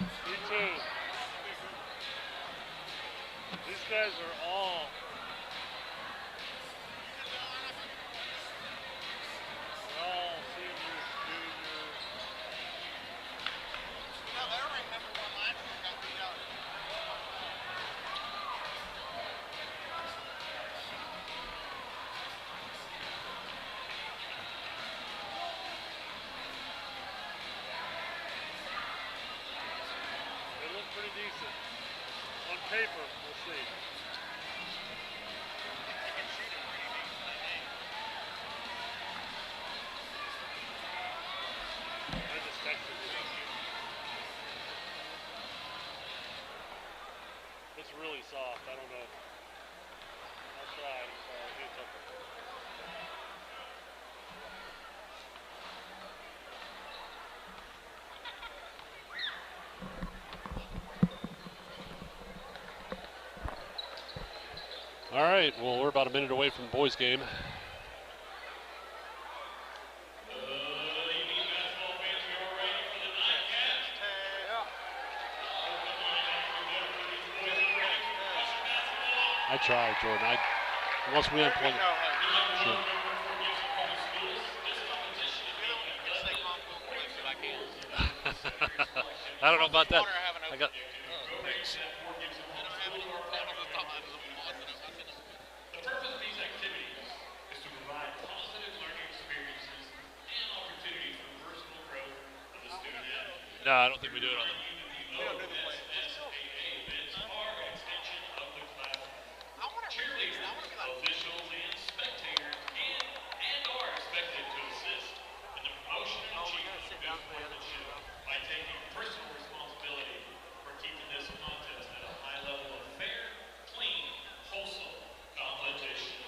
You too. These guys are all seniors, juniors. No, I don't remember one last year got beat out. They look pretty decent. On paper, we'll see. They can shoot it pretty decently, I just texted you. It's really soft. I don't know. I'll try it. It's okay. All right, well, we're about a minute away from the boys' game. I tried, Jordan. Once we unplug. Sure. I don't know about that. I got. Thanks. No, I don't think we do it on the. Officials and spectators and/or expected to assist in the promotion and achievement of good sportsmanship by taking personal responsibility for keeping this contest at a high level of fair, clean, wholesome competition.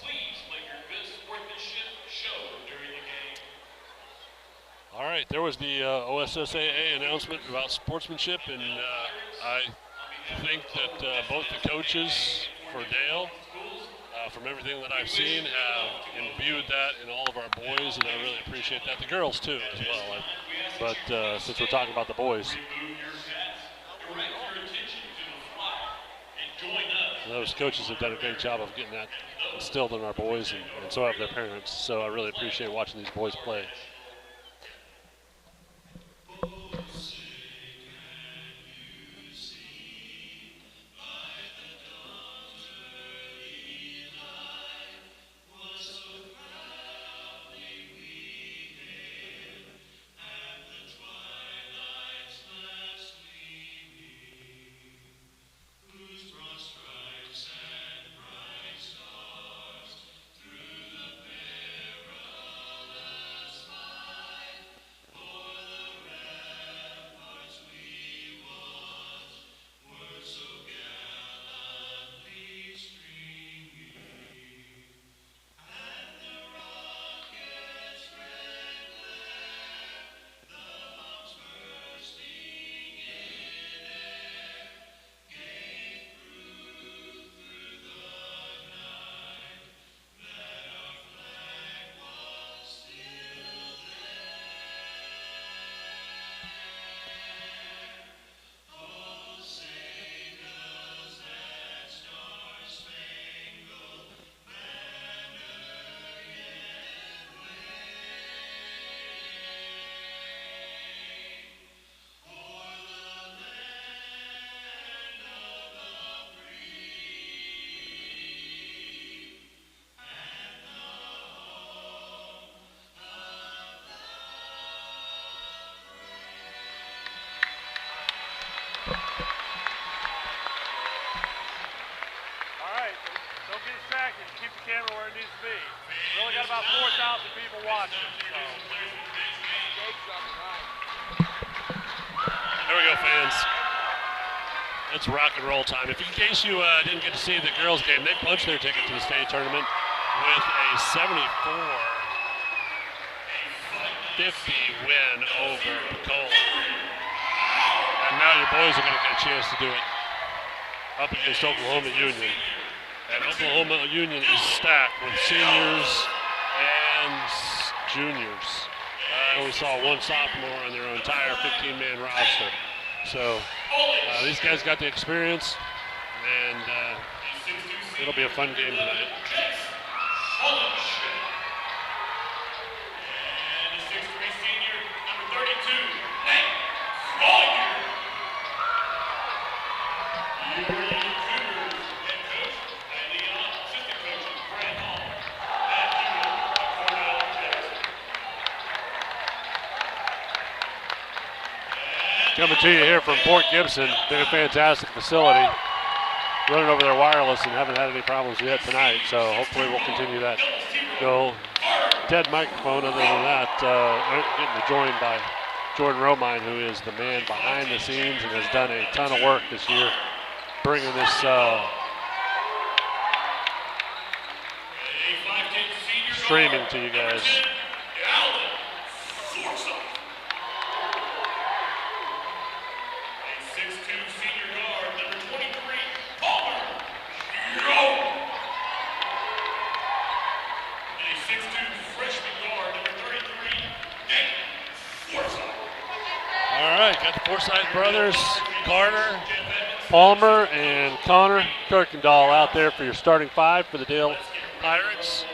Please let your good sportsmanship show during the game. All right, there was the OSSAA announcement about sportsmanship, and I think that both the coaches for Dale, from everything that I've seen, have imbued that in all of our boys, and I really appreciate that. The girls, too, as well. But since we're talking about the boys, those coaches have done a great job of getting that instilled in our boys, and so have their parents. So I really appreciate watching these boys play. Keep the camera where it needs to be. We only got about 4,000 people watching. So. There we go, fans. It's rock and roll time. In case you didn't get to see the girls' game, they punched their ticket to the state tournament with a 74-50 win over Pecola. And now your boys are going to get a chance to do it up against Oklahoma Union. And Oklahoma Union is stacked with seniors and juniors. I only saw one sophomore on their entire 15-man roster. So these guys got the experience, and it'll be a fun game tonight. And the 6'3" senior, number 32, Nate Collier. Cougars head coach, Andy Young, assistant coach, Brad Hall. Coming to you here from Fort Gibson, been a fantastic facility. Running over their wireless and haven't had any problems yet tonight, so hopefully we'll continue that. No dead microphone other than that. Getting joined by Jordan Romine, who is the man behind the scenes and has done a ton of work this year, bringing this streaming to you guys. Got the Forsyth brothers, Carter, Palmer, and Connor Kirkendall out there for your starting five for the Dale Pirates.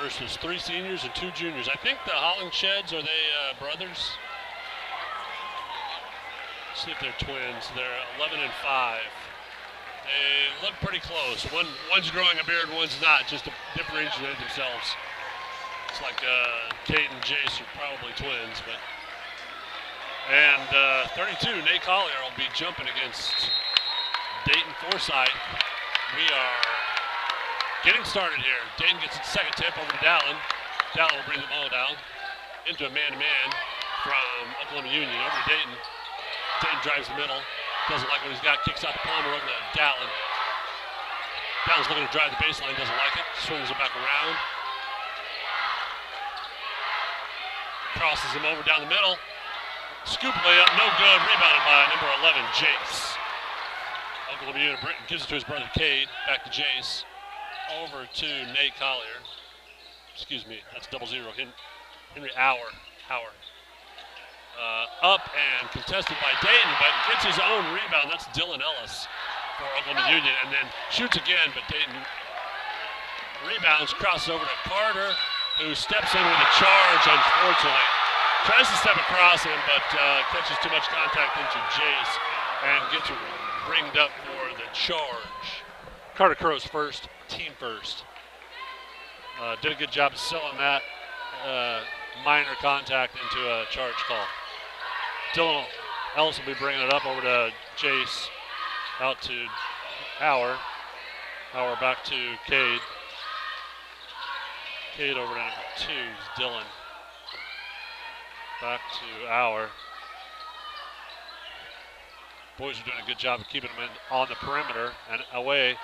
Versus 3 seniors and 2 juniors. I think the Hollandsheds, are they brothers? Let's see if they're twins. They're 11 and 5. They look pretty close. One's growing a beard, one's not, just to differentiate themselves. It's like Kate and Jace are probably twins, but. And 32, Nate Collier will be jumping against Dayton Forsyth. We are getting started here. Dayton gets its second tip over to Dallin. Dallin will bring the ball down into a man-to-man from Oklahoma Union over to Dayton. Dayton drives the middle. Doesn't like what he's got. Kicks out to Palmer over to Dallin. Dallin's looking to drive the baseline. Doesn't like it. Swings it back around. Crosses him over down the middle. Scoop layup, no good. Rebounded by number 11, Jace. Oklahoma Union gives it to his brother Cade. Back to Jace. Over to Nate Collier. Excuse me, that's 0-0. Henry Hauer. Up and contested by Dayton, but gets his own rebound. That's Dylan Ellis for Oklahoma Union, and then shoots again, but Dayton rebounds, crosses over to Carter, who steps in with a charge, unfortunately. Tries to step across him, but catches too much contact into Jace and gets ringed up for the charge. Carter Crow's first, team first. Did a good job of selling that minor contact into a charge call. Dylan Ellis will be bringing it up over to Jace, out to Hauer. Hauer back to Cade. Cade over to number 2, Dylan. Back to Hauer. Boys are doing a good job of keeping them on the perimeter and away.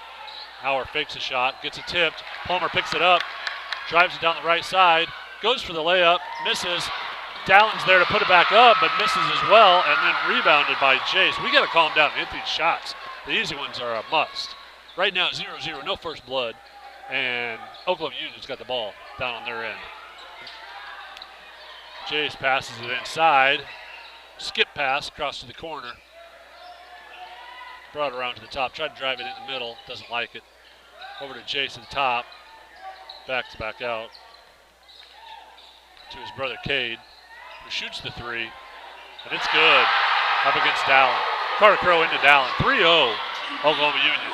Hauer fakes a shot, gets it tipped. Palmer picks it up, drives it down the right side, goes for the layup, misses. Dallin's there to put it back up, but misses as well, and then rebounded by Jace. We got to calm down and hit these shots. The easy ones are a must. Right now, 0-0, no first blood, and Oklahoma Union's got the ball down on their end. Jace passes it inside. Skip pass across to the corner. Brought it around to the top. Tried to drive it in the middle. Doesn't like it. Over to Jace at the top. Back to back out. To his brother Cade, who shoots the 3. And it's good. Up against Dallin. Carter Crow into Dallin. 3-0 Oklahoma Union.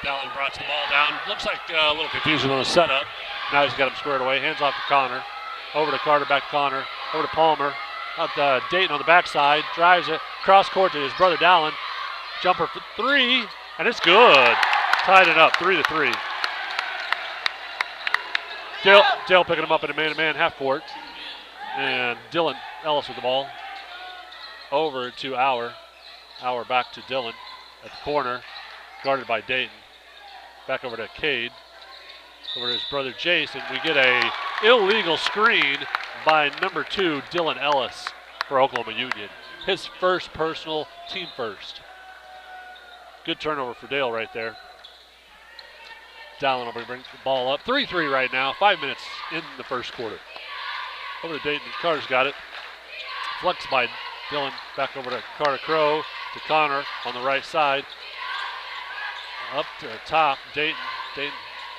Dallin brought the ball down. Looks like a little confusion on the setup. Now he's got him squared away. Hands off to Connor. Over to Carter, back to Connor. Over to Palmer. Out to Dayton on the backside. Drives it. Cross court to his brother Dallin. Jumper for 3. And it's good. Tied it up. 3-3. Dale picking him up in a man-to-man half court. And Dylan Ellis with the ball. Over to Hauer. Hauer back to Dylan at the corner. Guarded by Dayton. Back over to Cade. Over to his brother Jace. And we get a illegal screen by number 2, Dylan Ellis for Oklahoma Union. His first personal, team first. Good turnover for Dale right there. Dallin will bring the ball up. 3-3 right now. 5 minutes in the first quarter. Over to Dayton. Carter's got it. Flex by Dylan. Back over to Carter Crow. To Connor on the right side. Up to the top. Dayton. Dayton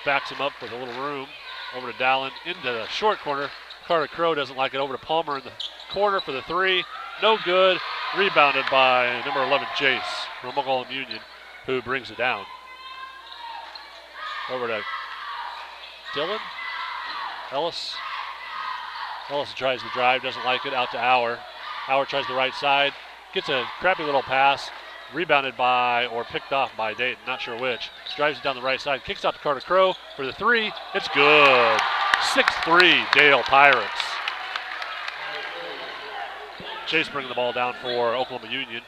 backs him up with a little room. Over to Dallin. Into the short corner. Carter Crow doesn't like it. Over to Palmer in the corner for the three. No good. Rebounded by number 11, Jace from Oklahoma Union, who brings it down. Over to Dylan. Ellis. Ellis tries the drive, doesn't like it. Out to Auer. Auer tries the right side. Gets a crappy little pass. Rebounded by, or picked off by Dayton, not sure which. Drives it down the right side. Kicks out to Carter Crow for the three. It's good. 6-3 Dale Pirates. Chase bringing the ball down for Oklahoma Union.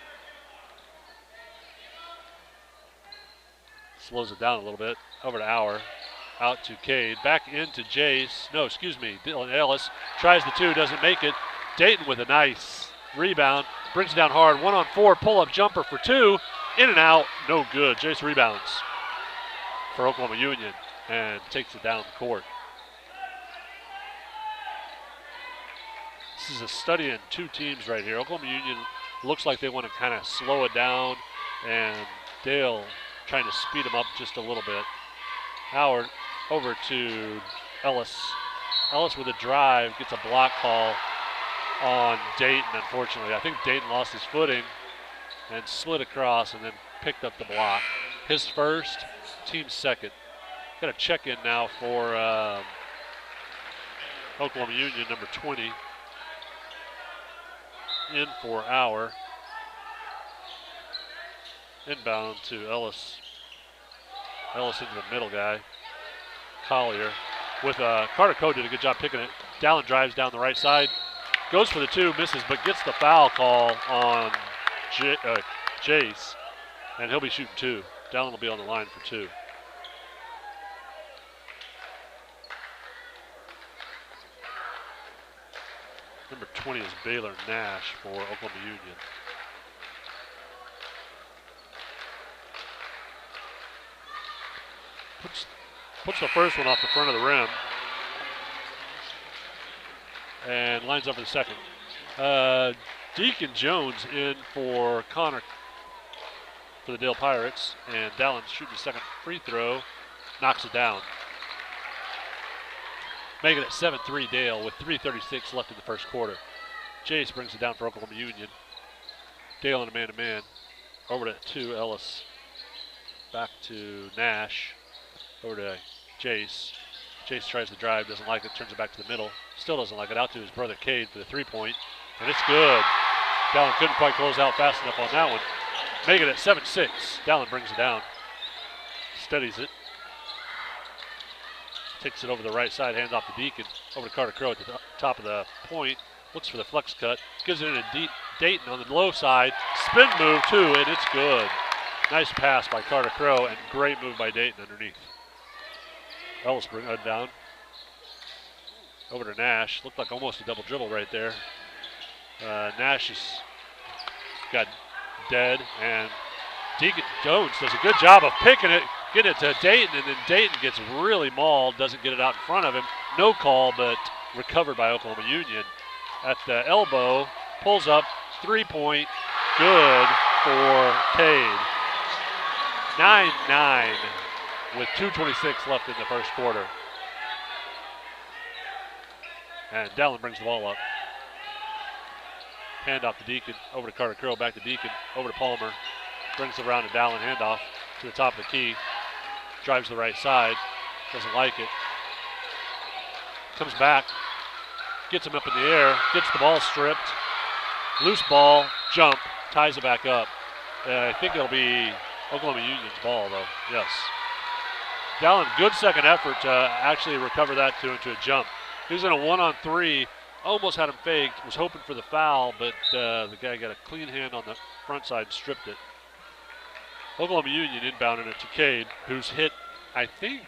Slows it down a little bit. Over to Auer. Out to Cade. Back into Jace. No, excuse me. Dylan Ellis tries the two, doesn't make it. Dayton with a nice rebound. Brings it down hard. 1-on-4. Pull-up jumper for two. In and out. No good. Jace rebounds for Oklahoma Union and takes it down the court. This is a study in two teams right here. Oklahoma Union looks like they want to kind of slow it down, and Dale trying to speed them up just a little bit. Howard over to Ellis. Ellis with a drive, gets a block call on Dayton, unfortunately. I think Dayton lost his footing and slid across and then picked up the block. His first, team's second. Got a check-in now for Oklahoma Union, number 20. In for Auer. Inbound to Ellis. Ellis into the middle guy. Collier with Carter Coe did a good job picking it. Dallin drives down the right side. Goes for the two, misses, but gets the foul call on Jace. And he'll be shooting two. Dallin will be on the line for two. Number 20 is Baylor Nash for Oklahoma Union. Puts the first one off the front of the rim. And lines up for the second. Deacon Jones in for Connor for the Dale Pirates. And Dallin shooting the second free throw. Knocks it down. Making it 7-3 Dale with 3:36 left in the first quarter. Jace brings it down for Oklahoma Union. Dale in a man-to-man. Over to Ellis. Back to Nash. Over to Jace. Jace tries to drive, doesn't like it, turns it back to the middle. Still doesn't like it. Out to his brother Cade for the three-point. And it's good. Dallin couldn't quite close out fast enough on that one. Making it 7-6. Dallin brings it down. Steadies it. Takes it over the right side, hands off to Deacon. Over to Carter Crow at the top of the point. Looks for the flex cut. Gives it in to Dayton on the low side. Spin move, too, and it's good. Nice pass by Carter Crow, and great move by Dayton underneath. Ellis bring it down. Over to Nash. Looked like almost a double dribble right there. Nash has got dead, and Deacon Jones does a good job of picking it. Get it to Dayton, and then Dayton gets really mauled, doesn't get it out in front of him. No call, but recovered by Oklahoma Union. At the elbow, pulls up, three-point, good for Cade. 9-9 with 2:26 left in the first quarter. And Dallin brings the ball up. Handoff to Deacon, over to Carter Crow, back to Deacon, over to Palmer. Brings it around to Dallin, handoff to the top of the key. Drives the right side, doesn't like it. Comes back, gets him up in the air, gets the ball stripped. Loose ball, jump, ties it back up. I think it'll be Oklahoma Union's ball, though. Yes. Dallin, good second effort to actually recover that into a jump. He was in a 1-on-3, almost had him faked, was hoping for the foul, but the guy got a clean hand on the front side and stripped it. Oklahoma Union inbounding it to Cade, who's hit, I think,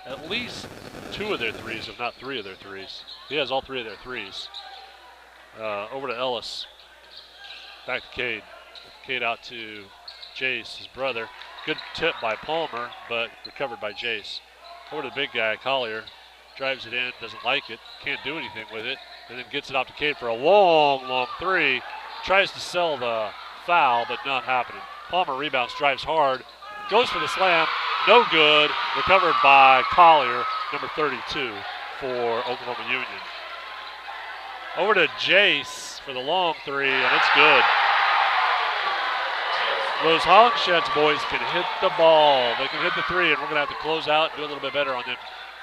at least 2 of their threes, if not 3 of their threes. He has all 3 of their threes. Over to Ellis. Back to Cade. Cade out to Jace, his brother. Good tip by Palmer, but recovered by Jace. Over to the big guy, Collier. Drives it in, doesn't like it, can't do anything with it, and then gets it off to Cade for a long, long three. Tries to sell the foul, but not happening. Palmer rebounds, drives hard, goes for the slam, no good. Recovered by Collier, number 32 for Oklahoma Union. Over to Jace for the long three, and it's good. Those Hollingsheads boys can hit the ball. They can hit the three, and we're going to have to close out and do a little bit better on them.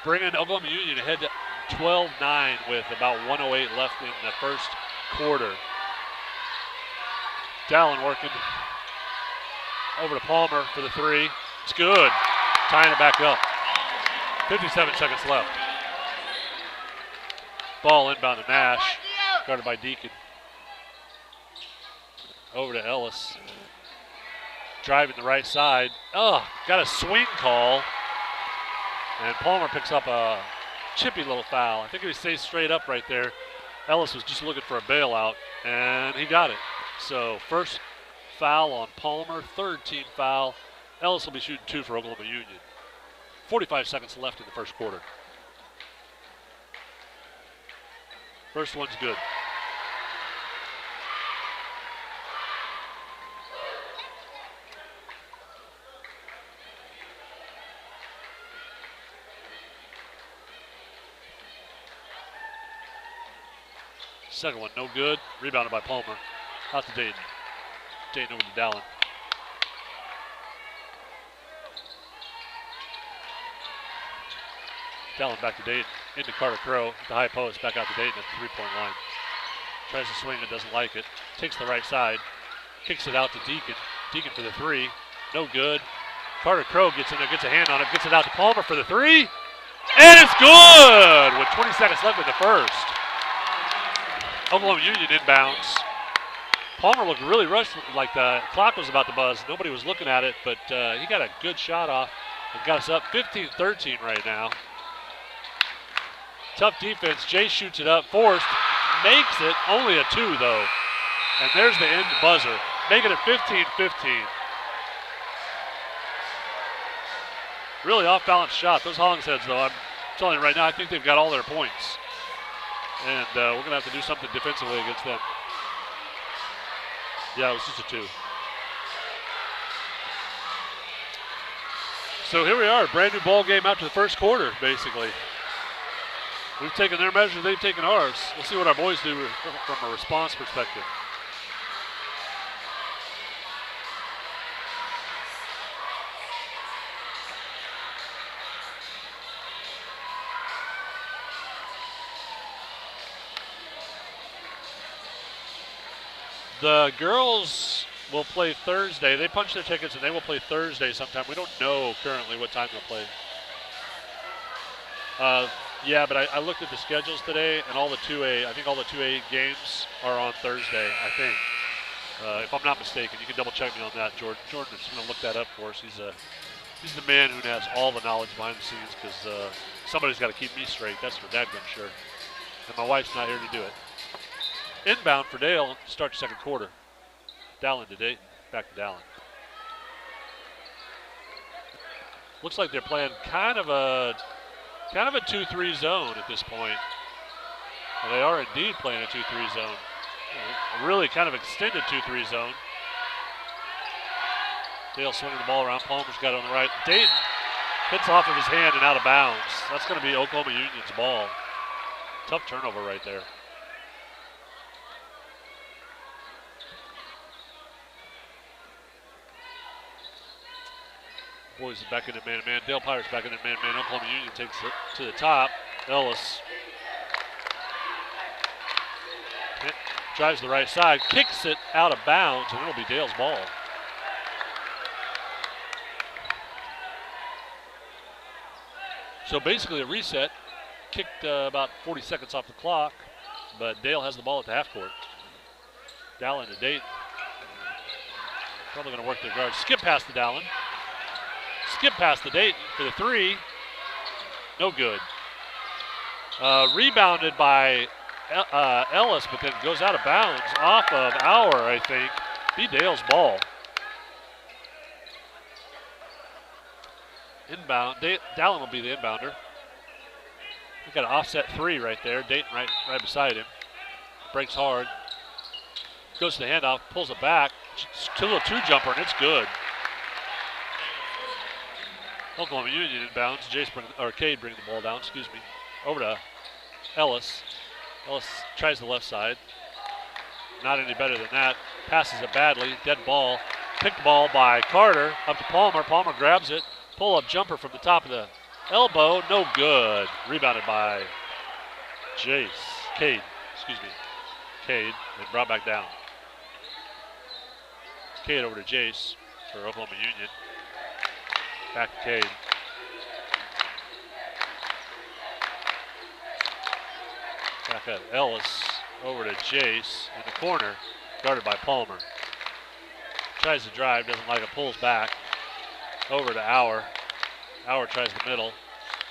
Bringing Oklahoma Union ahead to 12-9 with about 1:08 left in the first quarter. Dallin working over to Palmer for the three. It's good. Tying it back up. 57 seconds left. Ball inbound to Nash. Guarded by Deacon. Over to Ellis. Driving the right side. Oh, got a swing call. And Palmer picks up a chippy little foul. I think if he stays straight up right there, Ellis was just looking for a bailout, and he got it. So first foul on Palmer, third team foul. Ellis will be shooting 2 for Oklahoma Union. 45 seconds left in the first quarter. First one's good. Second one, no good. Rebounded by Palmer. Out to Dayton. Dayton over to Dallin. Dallin back to Dayton. Into Carter Crow. At the high post. Back out to Dayton at the three-point line. Tries to swing it, doesn't like it. Takes the right side. Kicks it out to Deacon. Deacon for the three. No good. Carter Crow gets in there, gets a hand on it, gets it out to Palmer for the three. And it's good with 20 seconds left in the first. Oklahoma Union inbounds. Palmer looked really rushed, like the clock was about to buzz. Nobody was looking at it, but he got a good shot off and got us up 15-13 right now. Tough defense. Jay shoots it up, forced, makes it. Only a 2 though. And there's the end buzzer, making it 15-15. Really off-balance shot. Those Hollingsheads though, I'm telling you right now, I think they've got all their points. And we're going to have to do something defensively against them. Yeah, it was just a 2. So here we are, brand new ball game after the first quarter, basically. We've taken their measure, they've taken ours. We'll see what our boys do from a response perspective. The girls will play Thursday. They punch their tickets and they will play Thursday sometime. We don't know currently what time they'll play. Yeah, but I looked at the schedules today, and all the 2A, I think all the 2A games are on Thursday, I think. If I'm not mistaken. You can double check me on that, Jordan. Jordan is going to look that up for us. He's the man who has all the knowledge behind the scenes, because somebody's got to keep me straight. That's for dadgum sure. And my wife's not here to do it. Inbound for Dale to start the second quarter. Dallin to Dayton. Back to Dallin. Looks like they're playing kind of a 2-3 zone at this point. And they are indeed playing a 2-3 zone. A really kind of extended 2-3 zone. Dale swinging the ball around. Palmer's got it on the right. Dayton hits off of his hand and out of bounds. That's going to be Oklahoma Union's ball. Tough turnover right there. Boys is back into man-to-man. Dale Pirates back into man-to-man. Oklahoma Union takes it to the top. Ellis drives the right side, kicks it out of bounds, and it'll be Dale's ball. So basically a reset. Kicked about 40 seconds off the clock, but Dale has the ball at the half court. Dallin to Dayton. Probably going to work their guard. Skip past the Dallin. Skip past the Dayton for the three. No good. Rebounded by Ellis, but then goes out of bounds off of Auer, I think. Be Dale's ball. Inbound. Dallin will be the inbounder. We've got an offset 3 right there. Dayton right beside him. Breaks hard. Goes to the handoff, pulls it back. To a little 2-jumper, and it's good. Oklahoma Union inbounds. Cade brings the ball down, over to Ellis. Ellis tries the left side. Not any better than that. Passes it badly. Dead ball. Picked ball by Carter. Up to Palmer. Palmer grabs it. Pull-up jumper from the top of the elbow. No good. Rebounded by Cade. Cade. And brought back down. Cade over to Jace for Oklahoma Union. Back to Cade. Back at Ellis. Over to Jace in the corner. Guarded by Palmer. Tries to drive. Doesn't like it. Pulls back. Over to Auer. Auer tries the middle.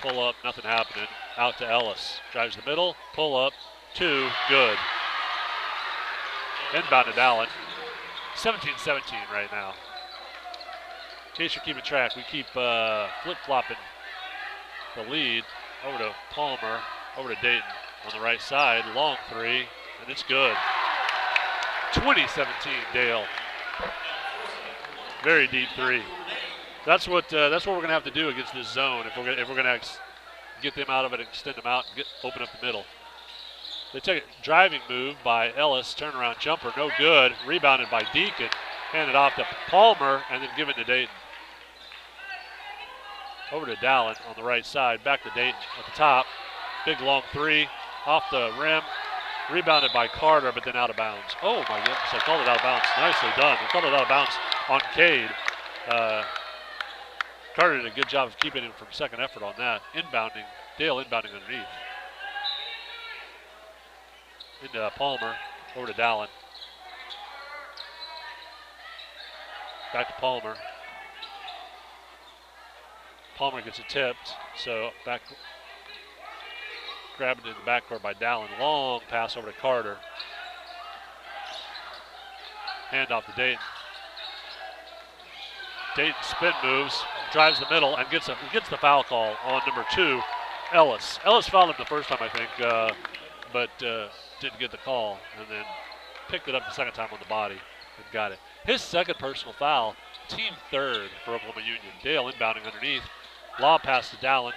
Pull up. Nothing happening. Out to Ellis. Drives the middle. Pull up. 2. Good. Inbound to Dallin. 17-17 right now. In case you're keeping track, we keep flip-flopping the lead. Over to Palmer, over to Dayton on the right side. Long 3, and it's good. 20-17 Dale. Very deep 3. That's what we're going to have to do against this zone if we're going to get them out of it, extend them out, and open up the middle. They take a driving move by Ellis, turnaround jumper, no good. Rebounded by Deacon, handed off to Palmer, and then given to Dayton. Over to Dallin on the right side, back to Dayton at the top. Big long 3, off the rim, rebounded by Carter, but then out of bounds. Oh my goodness, I called it out of bounds. Nicely done. I called it out of bounds on Cade. Carter did a good job of keeping him from second effort on that. Dale inbounding underneath. Into Palmer, over to Dallin. Back to Palmer. Palmer gets it tipped, so back, grabbed in the backcourt by Dallin. Long pass over to Carter. Hand off to Dayton. Dayton spin moves, drives the middle, and gets the foul call on number 2, Ellis. Ellis fouled him the first time, I think, but didn't get the call, and then picked it up the second time on the body and got it. His second personal foul, team 3rd for Oklahoma Union. Dale inbounding underneath. Lob pass to Dallin.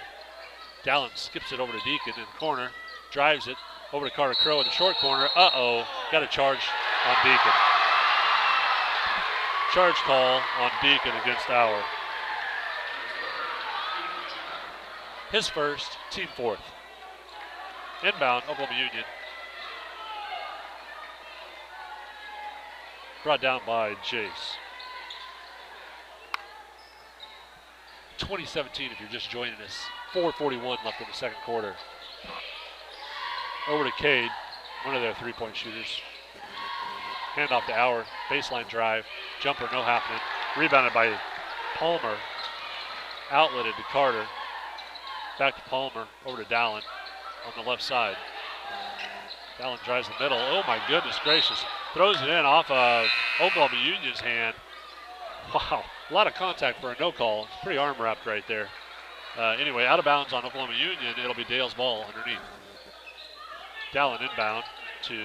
Dallin skips it over to Deacon in the corner, drives it over to Carter Crow in the short corner. Got a charge on Deacon. Charge call on Deacon against Auer. His first, team 4th. Inbound, Oklahoma Union. Brought down by Jace. 2017 if you're just joining us. 4:41 left in the second quarter. Over to Cade, one of their 3-point shooters. Hand off to Auer, baseline drive. Jumper, no happening. Rebounded by Palmer. Outletted to Carter. Back to Palmer, over to Dallin on the left side. Dallin drives the middle. Oh my goodness gracious. Throws it in off of Oklahoma Union's hand. Wow, a lot of contact for a no call. It's pretty arm wrapped right there. Anyway, out of bounds on Oklahoma Union. It'll be Dale's ball underneath. Dallin inbound to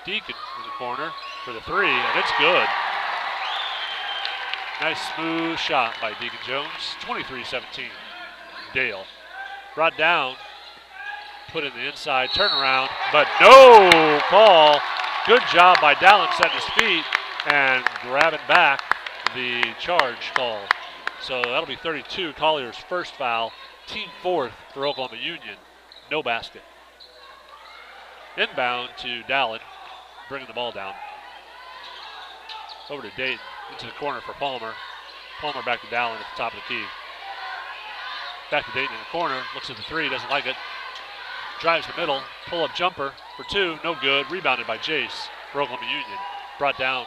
Deacon in the corner for the 3, and it's good. Nice smooth shot by Deacon Jones. 23-17. Dale. Brought down. Put in the inside turnaround, but no call. Good job by Dallin setting his feet and grabbing back the charge call. So that'll be 32, Collier's first foul. Team 4th for Oklahoma Union. No basket. Inbound to Dallin, bringing the ball down. Over to Dayton, into the corner for Palmer. Palmer back to Dallin at the top of the key. Back to Dayton in the corner, looks at the 3, doesn't like it. Drives the middle, pull-up jumper for 2, no good. Rebounded by Jace for Oklahoma Union. Brought down,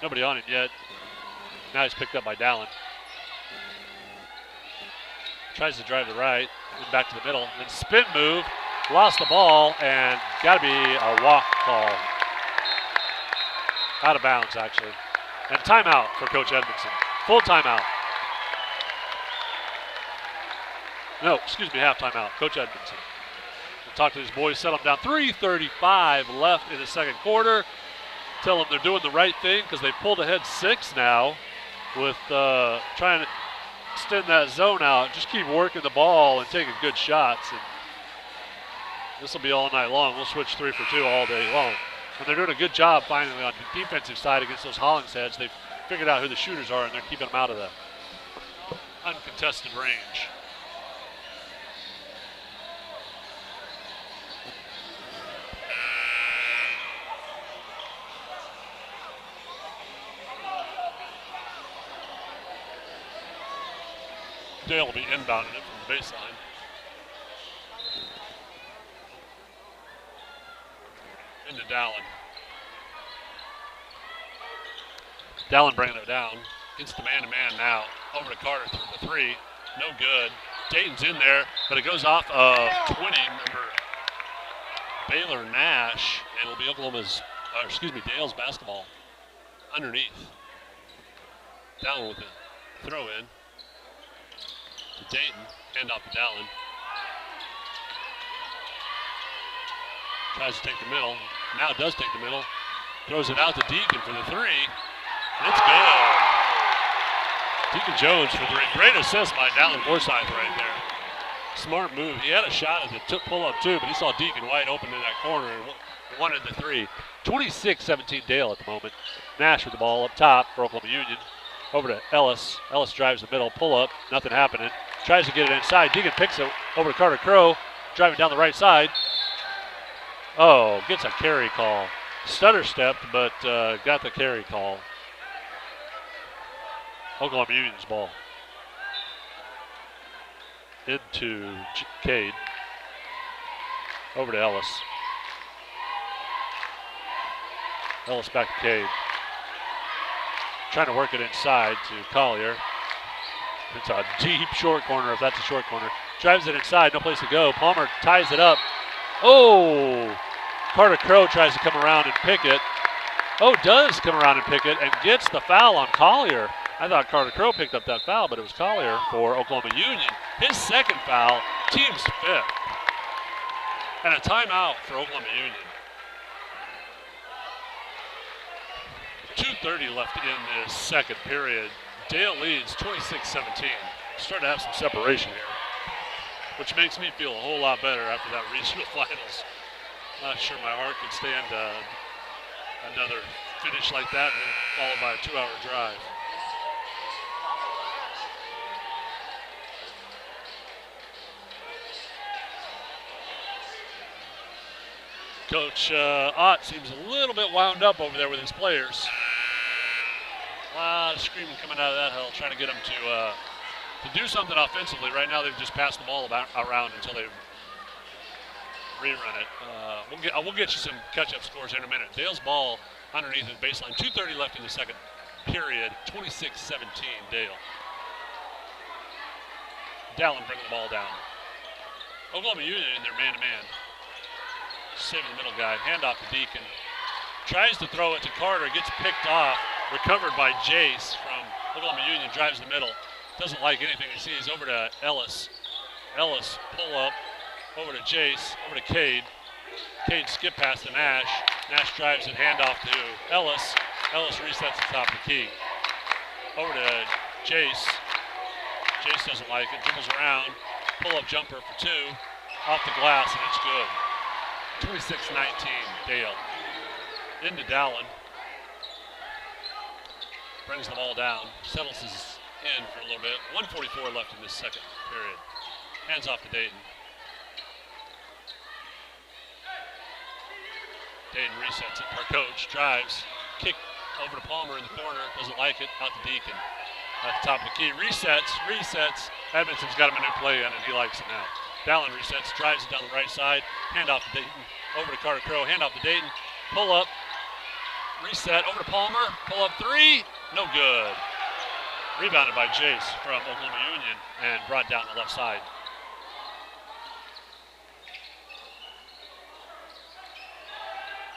nobody on him yet. Now he's picked up by Dallin. Tries to drive to the right, and back to the middle. Then spin move, lost the ball, and got to be a walk call. Out of bounds, actually. And timeout for Coach Edmondson. Full timeout. No, excuse me, halftime out. Coach Edmondson. We'll talk to his boys, set them down. 3:35 left in the second quarter. Tell them they're doing the right thing because they pulled ahead 6 now with trying to extend that zone out. Just keep working the ball and taking good shots. And this will be all night long. We'll switch 3 for 2 all day long. And they're doing a good job finally on the defensive side against those Hollingsheads. They've figured out who the shooters are, and they're keeping them out of the uncontested range. Dale will be inbounding it from the baseline. Into Dallin. Dallin bringing it down. Gets the man-to-man now. Over to Carter through the 3. No good. Dayton's in there, but it goes off of 20. Remember, Baylor Nash, and it'll be Dale's basketball underneath. Down with the throw in. To Dayton, hand off to Dallin. Tries to take the middle. Now does take the middle. Throws it out to Deacon for the 3. It's good. Deacon Jones for 3. Great assist by Dallin Forsyth right there. Smart move. He had a shot at the pull-up too, but he saw Deacon wide open in that corner and wanted the 3. 26-17 Dale at the moment. Nash with the ball up top for Oklahoma Union. Over to Ellis. Ellis drives the middle, pull up, nothing happening. Tries to get it inside. Deacon picks it over to Carter Crow, driving down the right side. Oh, gets a carry call. Stutter stepped, but got the carry call. Oklahoma Union's ball. Into Cade. Over to Ellis. Ellis back to Cade. Trying to work it inside to Collier. It's a deep short corner, if that's a short corner. Drives it inside, no place to go. Palmer ties it up. Oh! Carter Crow tries to come around and pick it. Oh, does come around and pick it and gets the foul on Collier. I thought Carter Crow picked up that foul, but it was Collier for Oklahoma Union. His second foul, team's 5th. And a timeout for Oklahoma Union. 2:30 left in this second period. Dale leads 26-17. Starting to have some separation here, which makes me feel a whole lot better after that regional finals. Not sure my heart could stand another finish like that, and then followed by a 2-hour drive. Coach Ott seems a little bit wound up over there with his players. A lot of screaming coming out of that huddle, trying to get them to do something offensively. Right now, they've just passed the ball around until they rerun it. We'll get you some catch-up scores in a minute. Dale's ball underneath the baseline. 2:30 left in the second period. 26-17 Dale. Dallin bringing the ball down. Oklahoma Union in their man-to-man. Saving the middle guy. Handoff to Deacon. Tries to throw it to Carter. Gets picked off. Recovered by Jace from Oklahoma Union. Drives the middle. Doesn't like anything he sees. Over to Ellis. Ellis pull up. Over to Jace. Over to Cade. Cade skip past to Nash. Nash drives it. Handoff to Ellis. Ellis resets the top of the key. Over to Jace. Jace doesn't like it. Dribbles around. Pull up jumper for 2. Off the glass, and it's good. 26-19 Dale. Into Dallin. Brings the ball down. Settles his in for a little bit. 1:44 left in this second period. Hands off to Dayton. Dayton resets it. Our coach drives. Kick over to Palmer in the corner. Doesn't like it. Out to Deacon. At the top of the key. Resets. Edmondson's got him a new play in, and he likes it now. Dallin resets. Drives it down the right side. Hand off to Dayton. Over to Carter Crow. Hand off to Dayton. Pull up. Reset. Over to Palmer. Pull up 3. No good. Rebounded by Jace from Oklahoma Union and brought down the left side.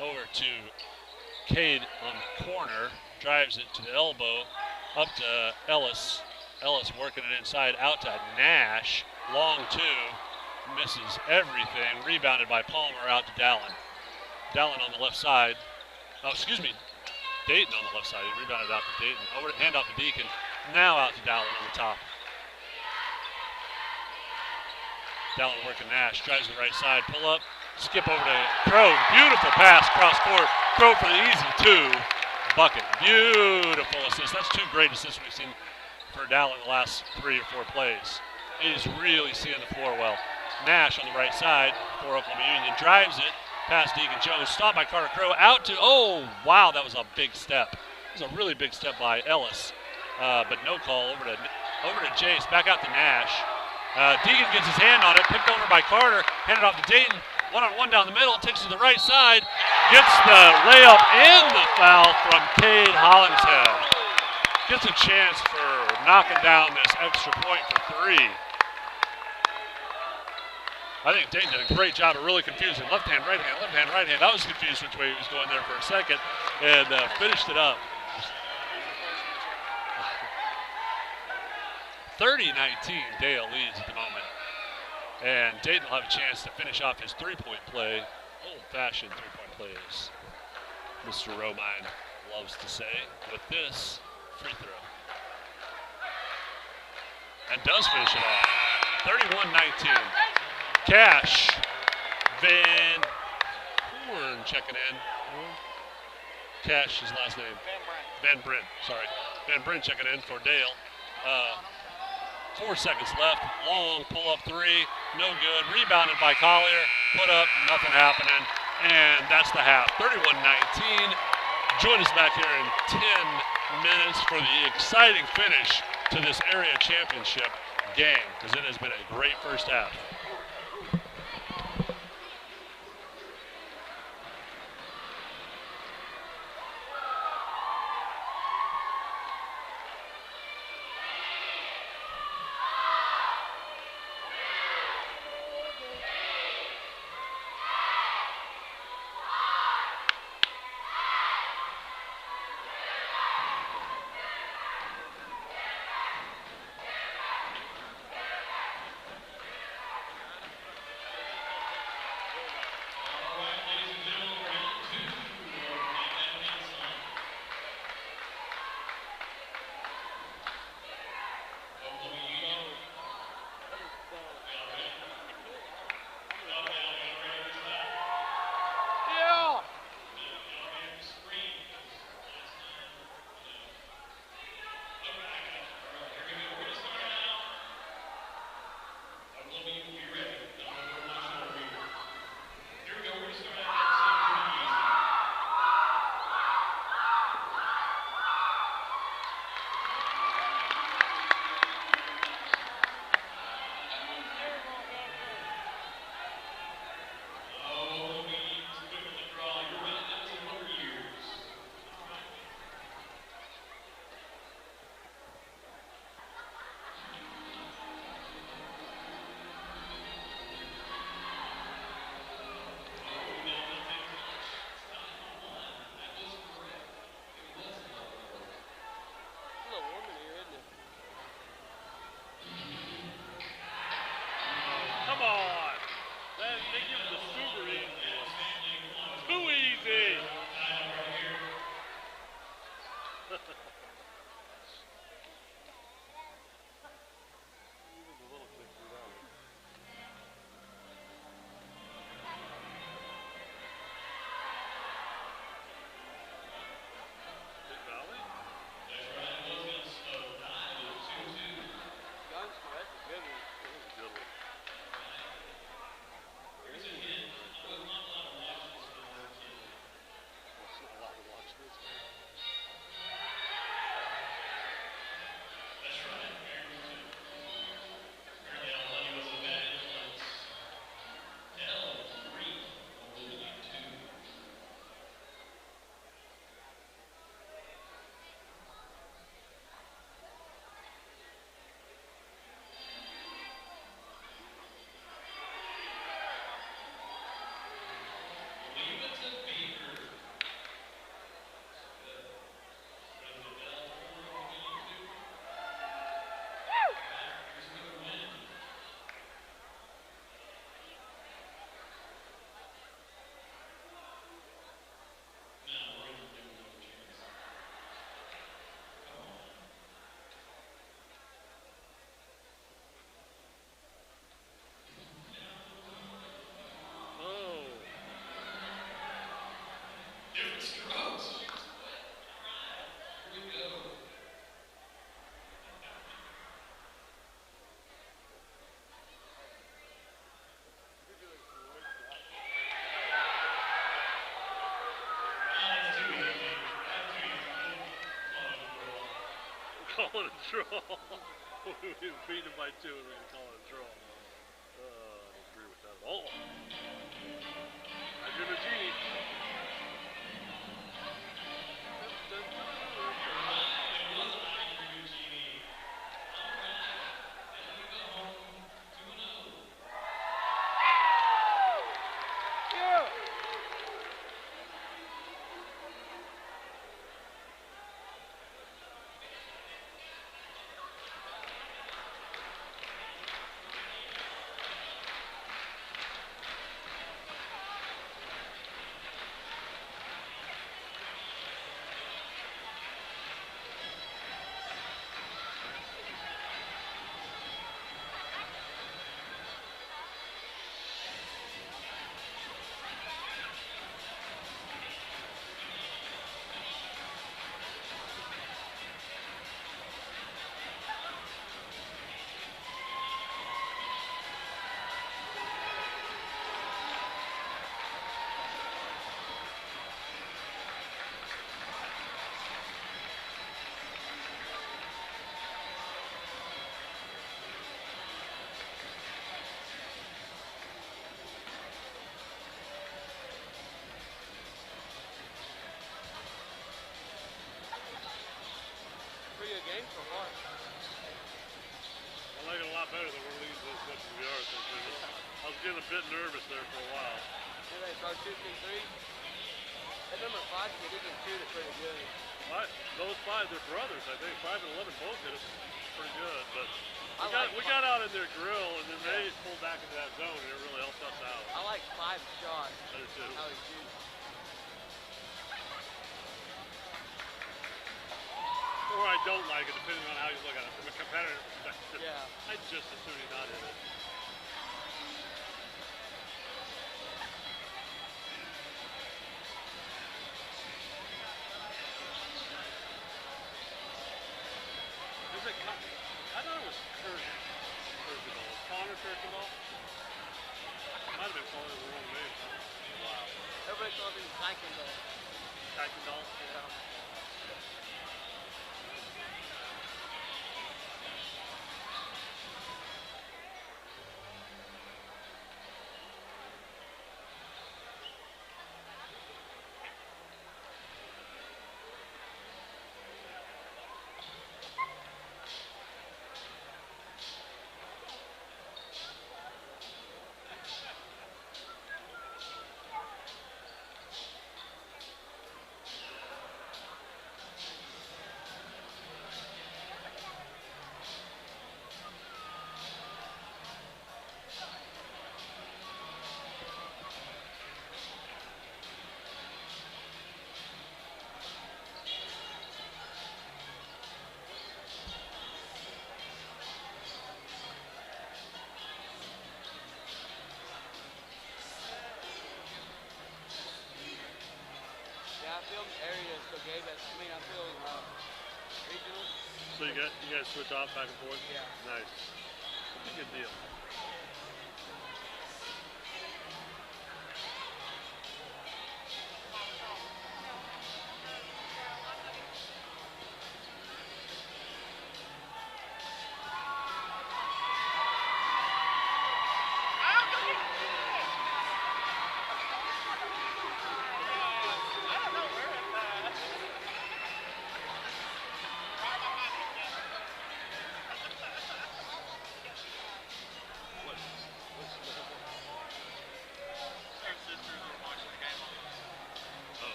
Over to Cade on the corner. Drives it to the elbow. Up to Ellis. Ellis working it inside. Out to Nash. Long two. Misses everything. Rebounded by Palmer out to Dallin. Dallin on the left side. Oh, excuse me. Dayton on the left side. He rebounded out to Dayton. Over to hand off to Deacon. Now out to Dallin on the top. Dallin working Nash. Drives to the right side. Pull up. Skip over to Crow. Beautiful pass cross court. Crow for the easy two. Bucket. Beautiful assist. That's two great assists we've seen for Dallin the last 3 or 4 plays. He's really seeing the floor well. Nash on the right side for Oklahoma Union. Drives it past Deacon Jones. Stopped by Carter Crow. Out to, oh, wow, that was a big step. It was a really big step by Ellis. But no call. Over to Jace. Back out to Nash. Deacon gets his hand on it. Picked over by Carter. Handed off to Dayton. One-on-one down the middle. Takes to the right side. Gets the layup and the foul from Cade Hollingshead. Gets a chance for knocking down this extra point for 3. I think Dayton did a great job of really confusing. Left hand, right hand, left hand, right hand. I was confused which way he was going there for a second and finished it up. 30-19, Dale leads at the moment. And Dayton will have a chance to finish off his three-point play. Old-fashioned three-point play, as Mr. Romine loves to say, with this free throw. And does finish it off. 31-19. Cash. Van Horn checking in. Cash, his last name. Van Bryn, sorry. Van Bryn checking in for Dale. 4 seconds left. Long pull-up three. No good. Rebounded by Collier. Put up. Nothing happening. And that's the half. 31-19. Join us back here in 10 minutes for the exciting finish to this area championship game, because it has been a great first half. it a draw. We beat them by 2 and we're going to call it a draw. I don't agree with that at all. Andrew Nugini. Pretty good game so far. I like it a lot better than we're losing as much as we are. I was getting a bit nervous there for a while. Here they start shooting threes. That number 5 kid, he can shoot it pretty good. Those 5, they're brothers, I think. 5 and 11 both hit it pretty good. But we I got out in their grill, and then they pulled back into that zone, and it really helped us out. I like 5 shots. I do too. How he shoots. Or I don't like it, depending on how you look at it. From a competitor perspective, Yeah. I'd just as soon he not hit it. Is it? I thought it was Kirkendall. Connor Kirkendall? Might have been calling it the wrong name. Wow. Everybody calls him Kuykendall. Kirkendall? Yeah. Yeah, I feel areas, so Gabe, I feel regional. So you guys switch off back and forth? Yeah. Nice. Good deal.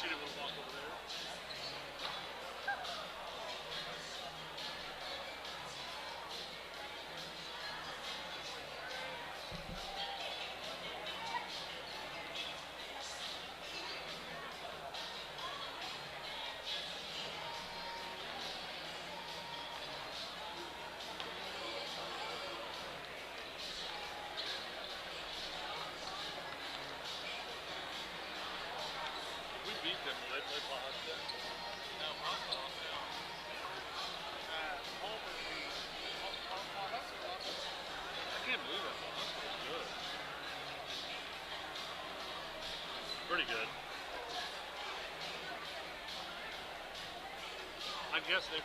She didn't want to walk over there. We beat them. They lost them. No, Hustle lost out. Palmer beat. Hustle lost out. I can't believe it. That's good. Pretty good. I guess they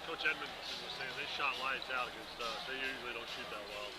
Coach Edmondson was saying they shot lights out against us. They usually don't shoot that well.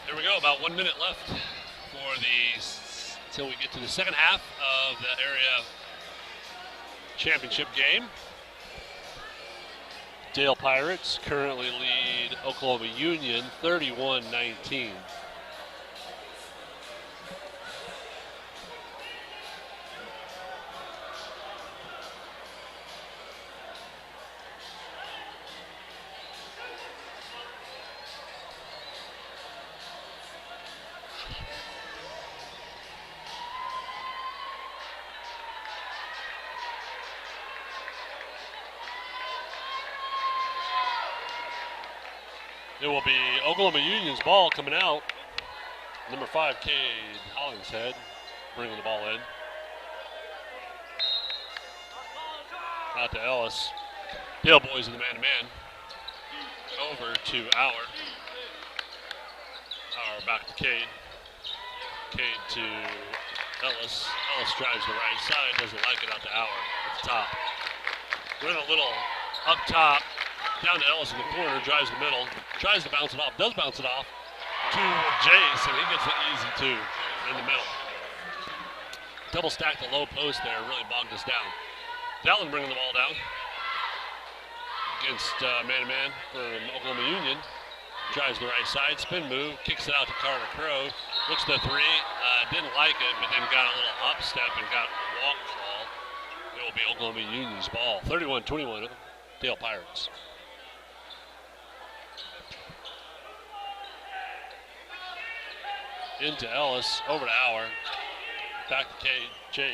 Here we go, about 1 minute left for till we get to the second half of the area championship game. Dale Pirates currently lead Oklahoma Union 31-19. It will be Oklahoma Union's ball coming out. Number 5, Cade Hollingshead, bringing the ball in. Out to Ellis. Dale boys in the man-to-man. Over to Auer. Auer back to Cade. Cade to Ellis. Ellis drives the right side, doesn't like it, out to Auer at the top. We're in a little up top. Down to Ellis in the corner, drives the middle, tries to bounce it off, does bounce it off to Jace, and he gets it easy too in the middle. Double stack the low post there, really bogged us down. Dallin bringing the ball down against man-to-man from Oklahoma Union. Drives the right side, spin move, kicks it out to Carter Crow. Looks to the three, didn't like it, but then got a little up step and got a walk call. It will be Oklahoma Union's ball. 31-21, Dale Pirates. Into Ellis, over to Auer, back to Cade,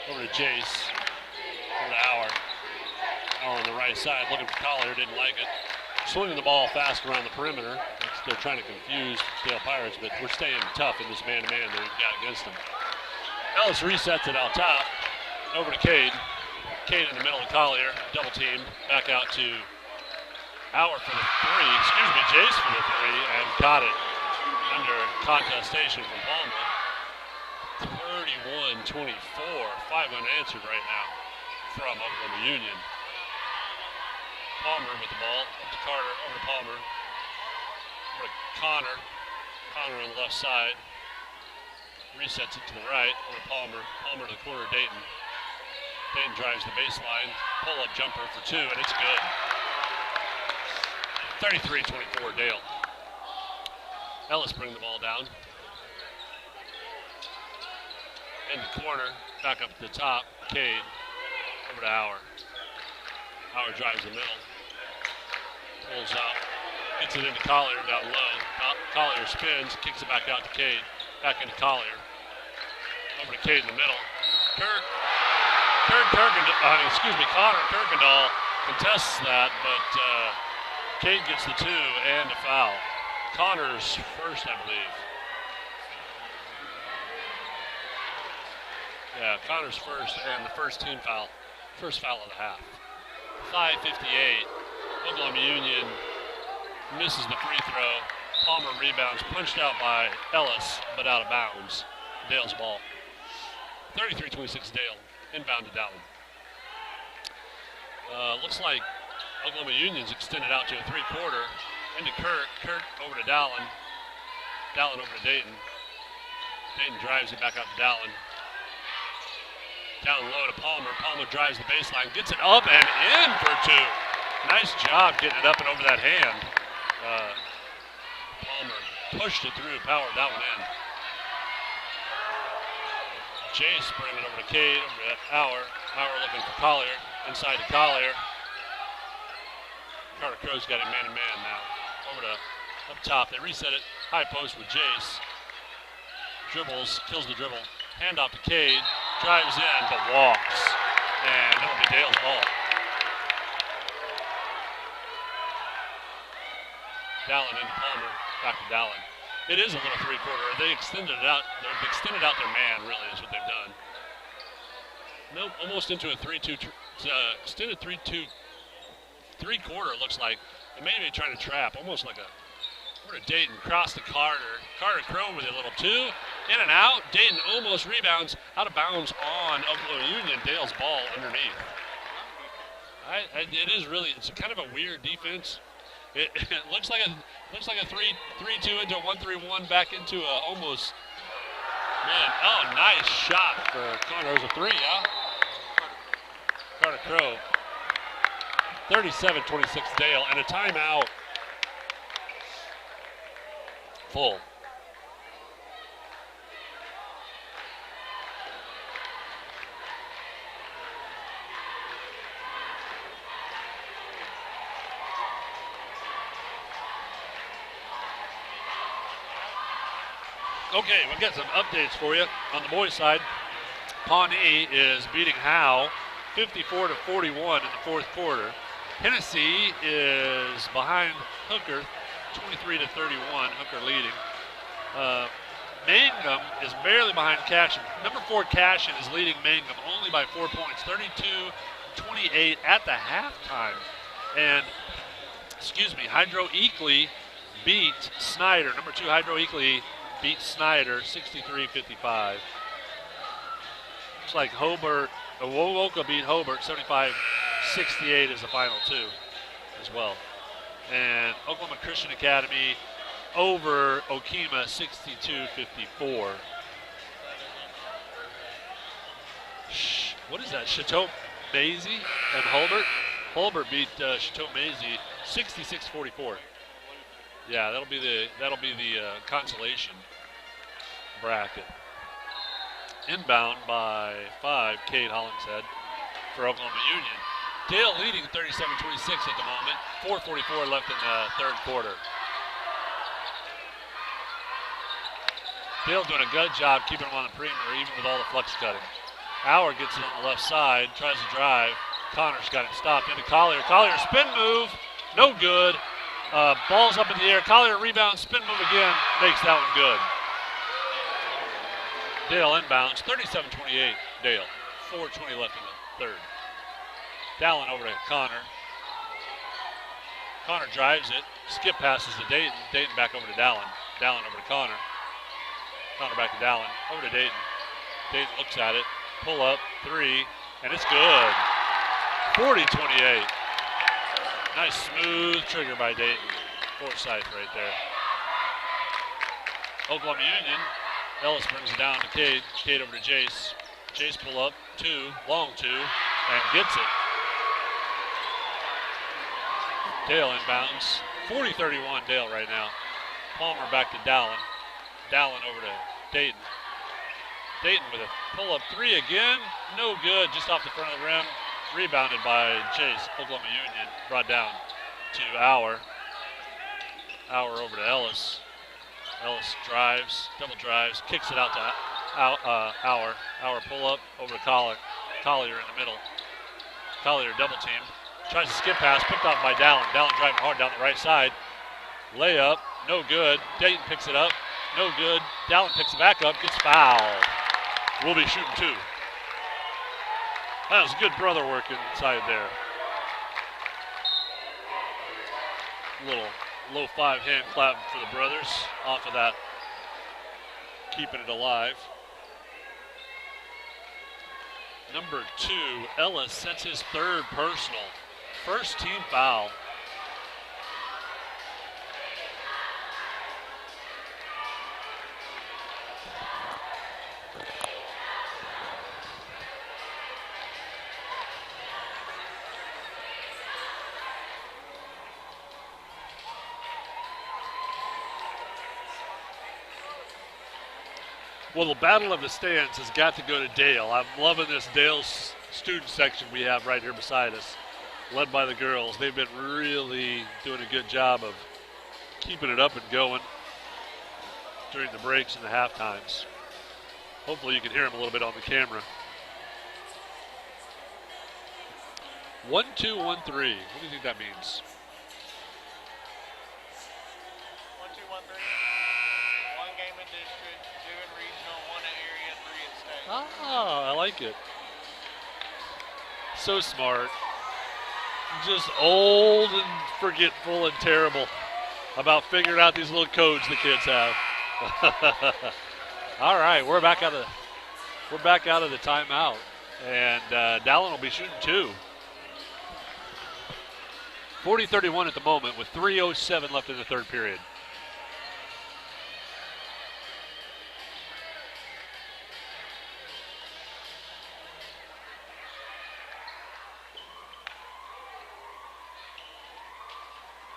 over to Jace, over to Auer. Auer on the right side, looking for Collier, didn't like it. Swinging the ball fast around the perimeter. They're trying to confuse Dale Pirates, but we're staying tough in this man-to-man that we've got against them. Ellis resets it out top, over to Cade. Cade in the middle of Collier, double teamed, back out to Auer for the three, Jace for the three, and caught it under contestation from Palmer. 31-24, 5 unanswered right now from Oklahoma Union. Palmer with the ball, up to Carter, over to Palmer, over to Connor. Connor on the left side, resets it to the right, over to Palmer. Palmer to the corner, Dayton. Dayton drives the baseline, pull-up jumper for 2, and it's good. 33-24 Dale. Ellis bring the ball down. In the corner, back up to the top, Cade, over to Auer. Auer drives the middle, pulls up, gets it into Collier down low. Collier spins, kicks it back out to Cade, back into Collier. Over to Cade in the middle. Connor Kirkendall contests that, but Cade gets the 2 and a foul. Connor's first, I believe. Yeah, Connor's first and the first team foul. First foul of the half. 5:58. Oklahoma Union misses the free throw. Palmer rebounds, punched out by Ellis, but out of bounds. Dale's ball. 33-26 Dale. Inbound to Dallin. Looks like Oklahoma Union's extended out to a three-quarter. Into Kurt. Kurt over to Dallin. Dallin over to Dayton. Dayton drives it back out to Dallin. Down low to Palmer. Palmer drives the baseline, gets it up and in for 2. Nice job getting it up and over that hand. Palmer pushed it through, powered that one in. Jace bringing it over to Cade, over to Auer. Auer looking for Collier, inside to Collier. Carter Crow's got it man-to-man now. Over to up top. They reset it. High post with Jace. Dribbles, kills the dribble. Hand off to Cade. Drives in, but walks. And that'll be Dale's ball. Dallin into Palmer. Back to Dallin. It is a little three-quarter. They extended it out. They've extended out their man, really, is what they've done. Nope, almost into a 3-2. Extended 3-2. Three-quarter, it looks like. They may be trying to trap, almost like a. Over to Dayton, cross to Carter. Carter Crow with a little two. In and out. Dayton almost rebounds. Out of bounds on Oklahoma Union. Dale's ball underneath. It is really, it's kind of a weird defense. It looks like a 3-2 into a 1-3-1 back into a almost. Man, oh, nice shot for Connor. It was a three, yeah? Carter Crow. 37-26 Dale, and a timeout. Full. Okay, we've got some updates for you on the boys' side. Pawnee is beating Howe 54-41 in the fourth quarter. Hennessy is behind Hooker 23-31, Hooker leading. Mangum is barely behind Cashion. Number 4 Cashion is leading Mangum only by 4 points, 32-28 at the halftime. And, Hydro Eakley beat Snyder. Number 2 Hydro Eakley beat Snyder 63-55. Looks like Wowoka beat Hobart 75-68 is the final two as well. And Oklahoma Christian Academy over Okima 62-54. What is that? Chateau Maisie and Hulbert? Hulbert beat Chateau Maisie 66-44. Yeah, that'll be the consolation bracket. Inbound by 5, Cade Hollingshead for Oklahoma Union. Dale leading 37-26 at the moment. 4:44 left in the third quarter. Dale doing a good job keeping him on the perimeter, even with all the flux cutting. Auer gets it on the left side, tries to drive. Connor's got it stopped into Collier. Collier spin move, no good. Ball's up in the air. Collier rebounds, spin move again, makes that one good. Dale inbounds, 37-28, Dale. 4:20 left in the third. Dallin over to Connor. Connor drives it, skip passes to Dayton. Dayton back over to Dallin. Dallin over to Connor. Connor back to Dallin, over to Dayton. Dayton looks at it, pull up, 3, and it's good. 40-28. Nice smooth trigger by Dayton. Forsyth right there. Oklahoma Union. Ellis brings it down to Cade. Cade over to Jace. Jace pull up, 2, long 2, and gets it. Dale inbounds. 40-31 Dale right now. Palmer back to Dallin. Dallin over to Dayton. Dayton with a pull-up 3 again. No good, just off the front of the rim. Rebounded by Chase. Oklahoma Union brought down to Auer. Auer over to Ellis. Ellis drives, double drives, kicks it out to Auer. Auer pull-up over to Collier in the middle. Collier double team. Tries to skip pass, picked off by Dallin. Dallin driving hard down the right side. Layup, no good. Dayton picks it up, no good. Dallin picks it back up, gets fouled. We'll be shooting 2. That was good brother work inside there. Little low 5 hand clap for the brothers off of that. Keeping it alive. Number 2, Ellis sets his 3rd personal. First team foul. Well, the battle of the stands has got to go to Dale. I'm loving this Dale student section we have right here beside us. led by the girls. They've been really doing a good job of keeping it up and going during the breaks and the half times. Hopefully you can hear them a little bit on the camera. 1-2-1-3. What do you think that means? 1-2-1-3. One game in district, 2 in regional, 1 in area, 3 in state. Ah, I like it. So smart. Just old and forgetful and terrible about figuring out these little codes the kids have. All right, we're back out of the timeout, and Dallin will be shooting 2. 40-31 at the moment with 3:07 left in the third period.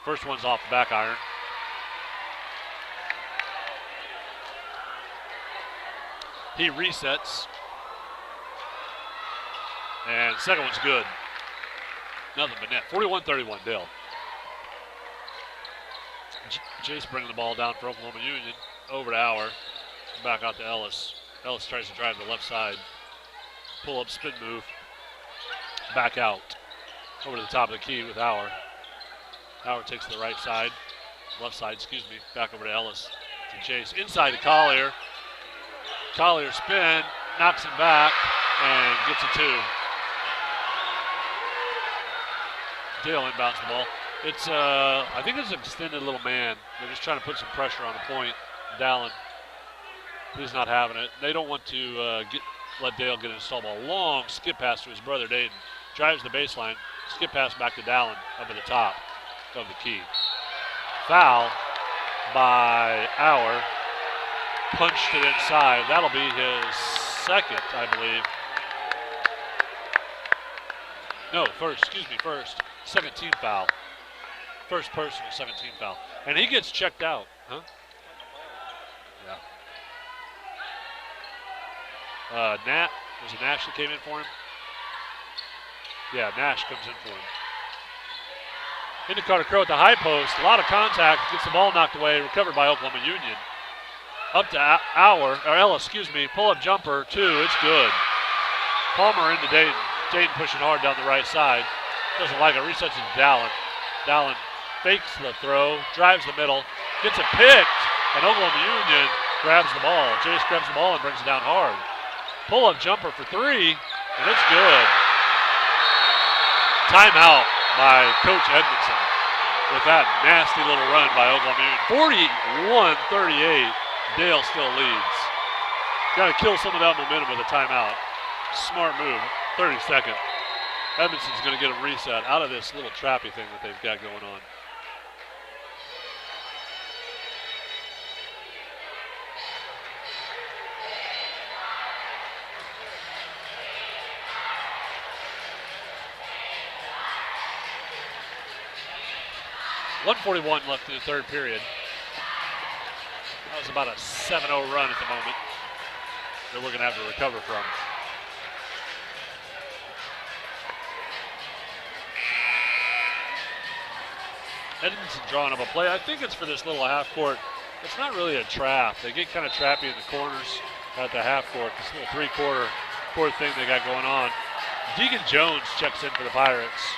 First one's off the back iron. He resets. And second one's good. Nothing but net. 41-31, Dale. Jace bringing the ball down for Oklahoma Union. Over to Auer. Back out to Ellis. Ellis tries to drive to the left side. Pull up, spin move. Back out. Over to the top of the key with Auer. Auer takes to the right side. Left side, excuse me. Back over to Ellis. To Jace. Inside to Collier. Collier spin. Knocks him back. And gets a 2. Dale inbounds the ball. It's, I think it's an extended little man. They're just trying to put some pressure on the point. Dallin, he's not having it. They don't want to let Dale get an install ball. Long skip pass to his brother Dayton. Drives the baseline. Skip pass back to Dallin up at the top of the key. Foul by Auer. Punched it inside. That'll be his second, I believe. No, first. Second team foul. First personal, second team foul. And he gets checked out. Huh? Yeah. Nat, was it Nash that came in for him? Yeah, Nash comes in for him. Into Carter Crow at the high post. A lot of contact. Gets the ball knocked away. Recovered by Oklahoma Union. Up to Ellis, Pull-up jumper, 2. It's good. Palmer into Dayton. Dayton pushing hard down the right side. Doesn't like it. Resets it to Dallin. Dallin fakes the throw. Drives the middle. Gets it picked. And Oklahoma Union grabs the ball. Jace grabs the ball and brings it down hard. Pull-up jumper for 3. And it's good. Timeout by Coach Edmondson with that nasty little run by Oklahoma Union. 41-38. Dale still leads. Got to kill some of that momentum with a timeout. Smart move. 32nd. Edmondson's going to get a reset out of this little trappy thing that they've got going on. .141 left in the third period. That was about a 7-0 run at the moment that we're going to have to recover from. Edmondson drawing up a play. I think it's for this little half court. It's not really a trap. They get kind of trappy in the corners at the half court. This little three-quarter court thing they got going on. Deacon Jones checks in for the Pirates.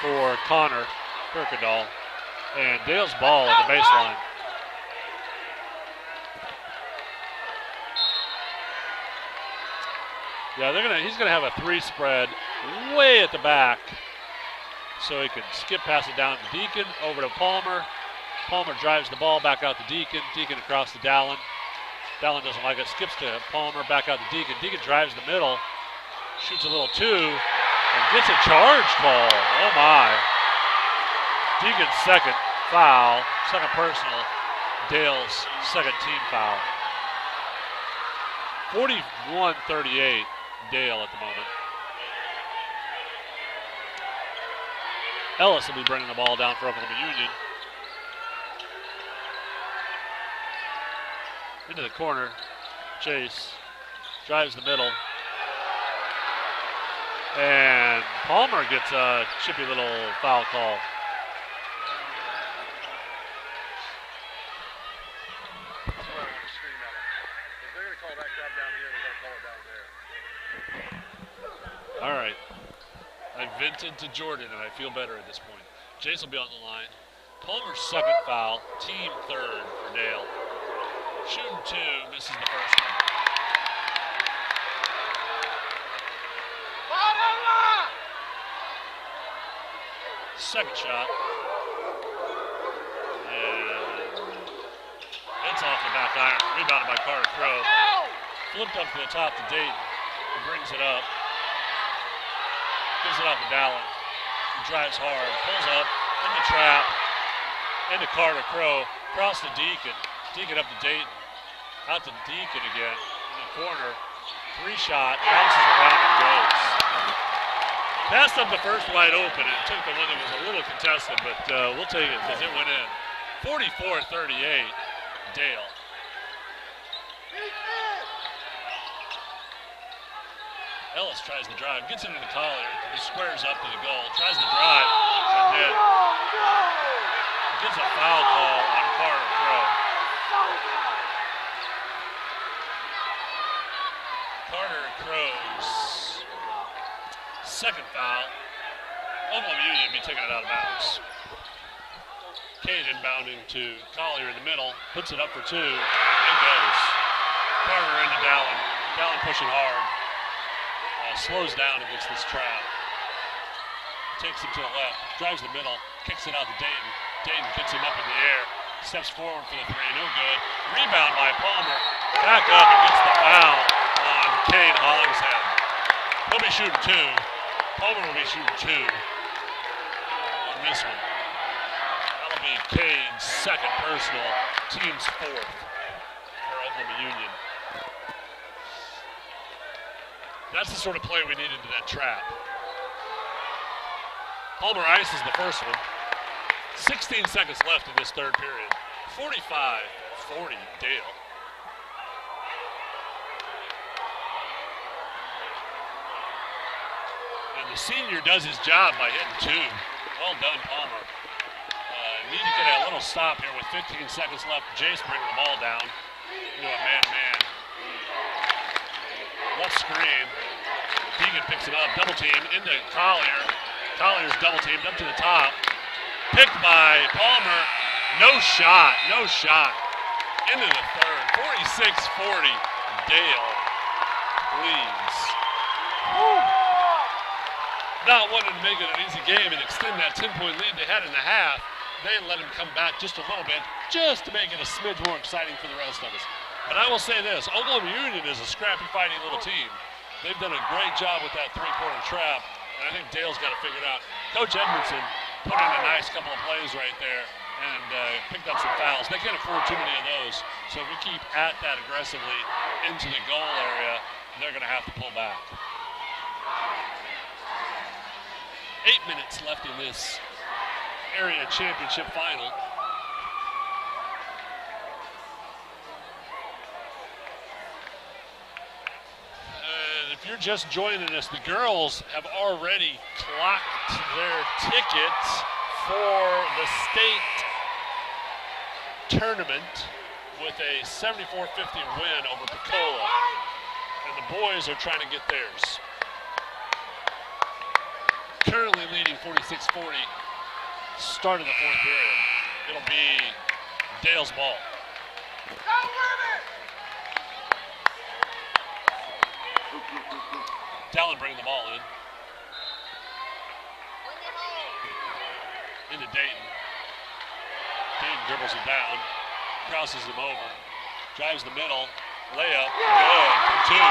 For Connor Kirkendall. And Dale's ball at the baseline. Yeah, he's gonna have a 3 spread way at the back. So he can skip pass it down to Deacon, over to Palmer. Palmer drives the ball back out to Deacon. Deacon across to Dallin. Dallin doesn't like it. Skips to Palmer, back out to Deacon. Deacon drives the middle. Shoots a little 2. And gets a charge call. Oh, my. Deacon's second foul. Second personal. Dale's second team foul. 41-38 Dale at the moment. Ellis will be bringing the ball down for Oklahoma Union. Into the corner. Chase drives the middle. And Palmer gets a chippy little foul call. That's what I want to scream at them. If they're going to call that crap down here, they're going to call it down there. All right. I vented to Jordan, and I feel better at this point. Jace will be on the line. Palmer's second foul, team third for Dale. Shooting two, misses the first one. Second shot. And it's off the back iron. Rebounded by Carter Crow. Flipped up to the top to Dayton. And brings it up. Gives it off to Dallin. He drives hard. Pulls up. In the trap. Into Carter Crow. Across to Deacon. Deacon up to Dayton. Out to Deacon again. In the corner. Three shot. Bounces around and goes. Passed up the first wide open and took the one that was a little contested, but we'll take it because it went in. 44-38, Dale. Ellis tries to drive, gets it into Collier, he squares up to the goal, tries to drive, and then gets a foul call on Carter Crow. Carter Crow's second foul. Oklahoma Union be taking it out of bounds. Cade inbounding to Collier in the middle, puts it up for two, and it goes. Carter into Dallin. Dallin pushing hard. Slows down against this trap. Takes it to the left, drives the middle, kicks it out to Dayton. Dayton gets him up in the air, steps forward for the three, no good. Rebound by Palmer. Back up and gets the foul on Cade Hollingshead. He'll be shooting two. Palmer will be shooting two on this one. That'll be Cade's second personal, team's fourth for Oklahoma Union. That's the sort of play we needed to that trap. Palmer ices the first one. 16 seconds left in this third period. 45-40 Dale. And the senior does his job by hitting two. Well done, Palmer. Need to get a little stop here with 15 seconds left. Jace bringing the ball down. Into a man-to-man. Left screen. Deegan picks it up. Double team into Collier. Collier's double teamed up to the top. Picked by Palmer. No shot. No shot. Into the third. 46-40. Dale leads. Not wanting to make it an easy game and extend that 10-point lead they had in the half. They let him come back just a little bit, just to make it a smidge more exciting for the rest of us. But I will say this, Oklahoma Union is a scrappy, fighting little team. They've done a great job with that three-quarter trap, and I think Dale's got to figure it out. Coach Edmondson put in a nice couple of plays right there and picked up some fouls. They can't afford too many of those, so if we keep at that aggressively into the goal area, they're going to have to pull back. 8 minutes left in this area championship final. If you're just joining us, the girls have already clocked their tickets for the state tournament with a 74-50 win over Pecola. And the boys are trying to get theirs. Currently leading 46-40. Start of the fourth period. It'll be Dale's ball. Dallin bringing the ball in. Into Dayton. Dayton dribbles him down. Crosses him over. Drives the middle. Layup. Good for two.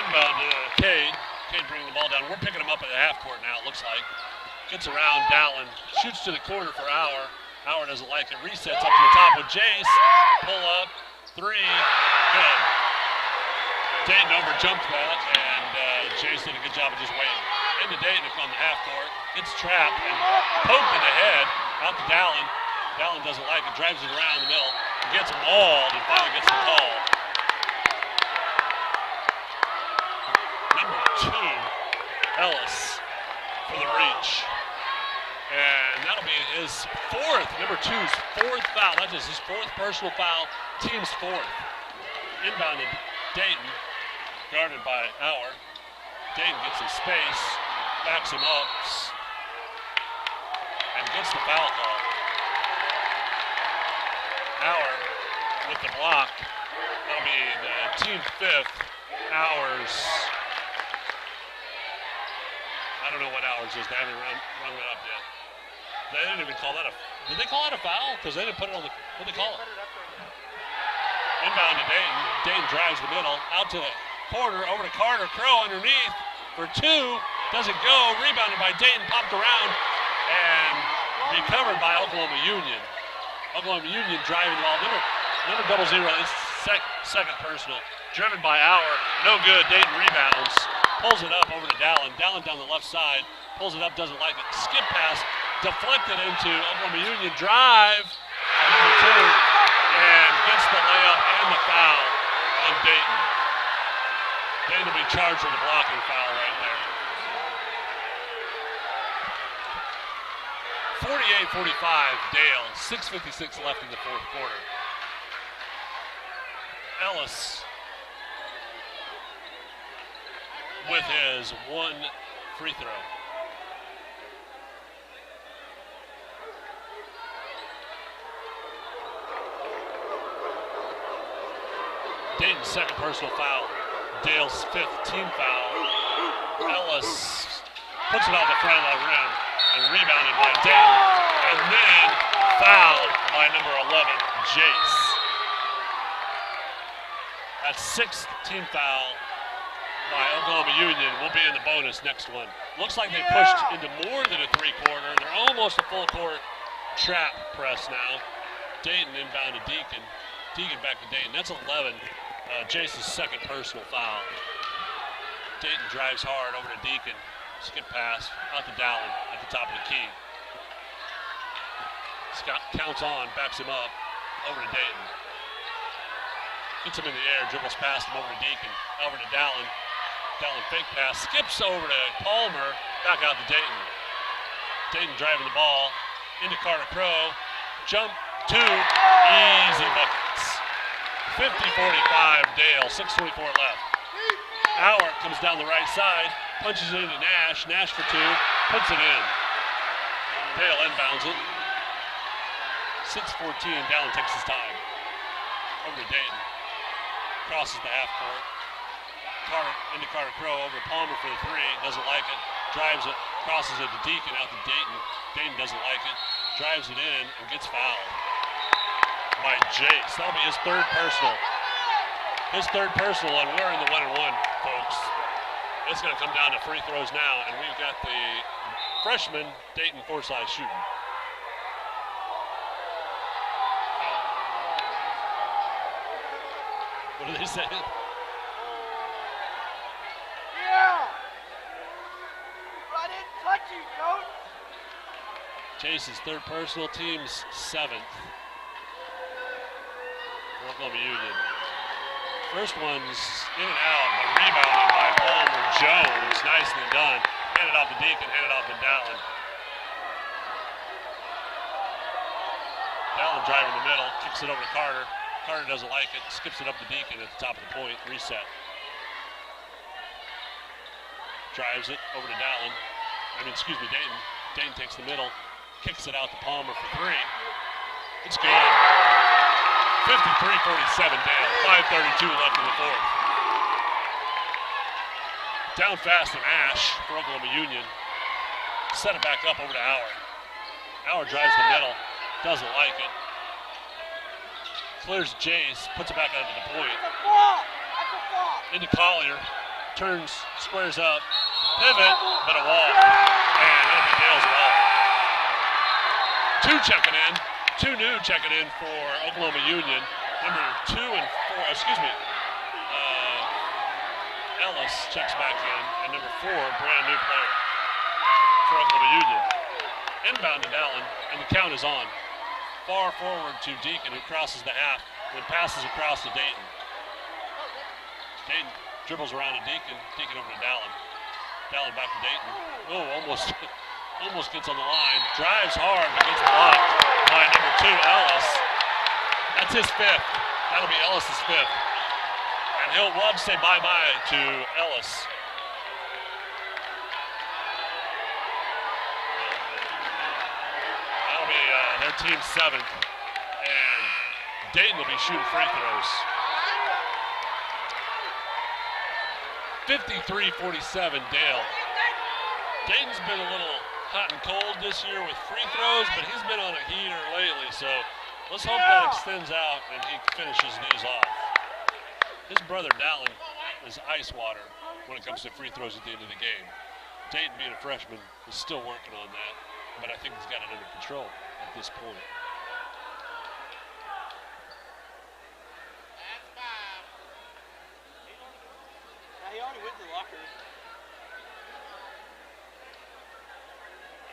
Inbound to Cade. Cade bringing the ball down. We're picking him up at the half court now, it looks like. Gets around Dallin. Shoots to the corner for Auer. Auer doesn't like it. Resets up to the top with Jace. Pull up. Three. Good. Dayton overjumped that, and Jace did a good job of just waiting. Into Dayton on the half court. Gets trapped and poked in the head. Out to Dallin. Dallin doesn't like it. Drives it around the middle. Gets mauled and finally gets the call. Number Ellis for the reach. And that'll be his fourth, number 2's fourth foul. That is his fourth personal foul, team's fourth. Inbounded Dayton, guarded by Auer. Dayton gets some space, backs him up, and gets the foul call. Auer with the block. That'll be the team fifth. Auer's, I don't know what Auer's is. They haven't run it up yet. They didn't even call that a, did they call it a foul? Because they didn't put it on the, what did they call it? Inbound to Dayton. Dayton drives the middle, out to the corner, over to Carter Crow underneath for 2. Doesn't go. Rebounded by Dayton, popped around, and recovered by Oklahoma Union. Oklahoma Union driving the ball. Number 00, it's second personal. Driven by Auer. No good. Dayton rebounds. Pulls it up over to Dallin. Dallin down the left side. Pulls it up, doesn't like it. Skip pass. Deflected into Oklahoma Union. Drive. Number 2. And gets the layup and the foul on Dayton. Dayton will be charged with a blocking foul right there. 48-45 Dale. 6:56 left in the fourth quarter. Ellis with his 1 free throw. Dayton's second personal foul. Dale's 5th team foul. Ellis puts it off the front of the rim and rebounded by Dayton. And then fouled by number 11, Jace. That 6th team foul by Oklahoma Union will be in the bonus next one. Looks like they pushed into more than a 3-quarter. They're almost a full court trap press now. Dayton inbound to Deacon. Deacon back to Dayton. That's 11. Jace's second personal foul. Dayton drives hard over to Deacon. Skip pass out to Dallin at the top of the key. Scott counts on, backs him up, over to Dayton. Gets him in the air, dribbles past him over to Deacon, over to Dallin. Dallin fake pass, skips over to Palmer, back out to Dayton. Dayton driving the ball, into Carter Crow, jump, 2, easy buckets. 50-45 Dale, 6:24 left. Auer comes down the right side, punches it into Nash, Nash for 2, puts it in. Dale inbounds it. 6:14, Dallin takes his time. Over to Dayton. Crosses the half court. Carter into Carter Crow, over to Palmer for the 3, doesn't like it. Drives it, crosses it to Deacon, out to Dayton. Dayton doesn't like it. Drives it in and gets fouled by Jace. That'll be his 3rd personal. His 3rd personal, and we're in the 1-1, folks. It's going to come down to free throws now, and we've got the freshman Dayton Forsyth shooting. What are they saying? Yeah! I didn't touch you, coach! Jace's 3rd personal, team's 7th. Oklahoma Union. First one's in and out, but rebounded by Palmer Jones. Nicely done. Handed off to Deacon, handed off to Dallin. Dallin driving the middle, kicks it over to Carter. Carter doesn't like it, skips it up to Deacon at the top of the point, reset. Drives it over to Dallin. Dayton. Dayton takes the middle, kicks it out to Palmer for 3. It's good. 53-47 Dale, 5:32 left in the fourth. Down fast and Ash for Oklahoma Union. Set it back up over to Auer. Auer drives the middle, doesn't like it. Clears Jace, puts it back out to the point. That's a ball! That's a ball! Into Collier, turns, squares up, pivot, but a wall. And it'll be Dale's wall. 2 checking in. 2 new checking in for Oklahoma Union. Number 2 and 4, Ellis checks back in, and number 4, brand new player for Oklahoma Union. Inbound to Dallin, and the count is on. Far forward to Deacon, who crosses the half, then passes across to Dayton. Dayton dribbles around to Deacon, Deacon over to Dallin. Dallin back to Dayton. Oh, almost gets on the line. Drives hard, but gets blocked by number 2, Ellis. That's his 5th. That'll be Ellis's 5th. And he'll love to say bye-bye to Ellis. That'll be their team's 7th. And Dayton will be shooting free throws. 53-47 Dale. Dayton's been a little hot and cold this year with free throws, but he's been on a heater lately, so let's hope that extends out and he finishes these off. His brother Dallin is ice water when it comes to free throws at the end of the game. Dayton, being a freshman, is still working on that, but I think he's got it under control at this point. He already went to the locker.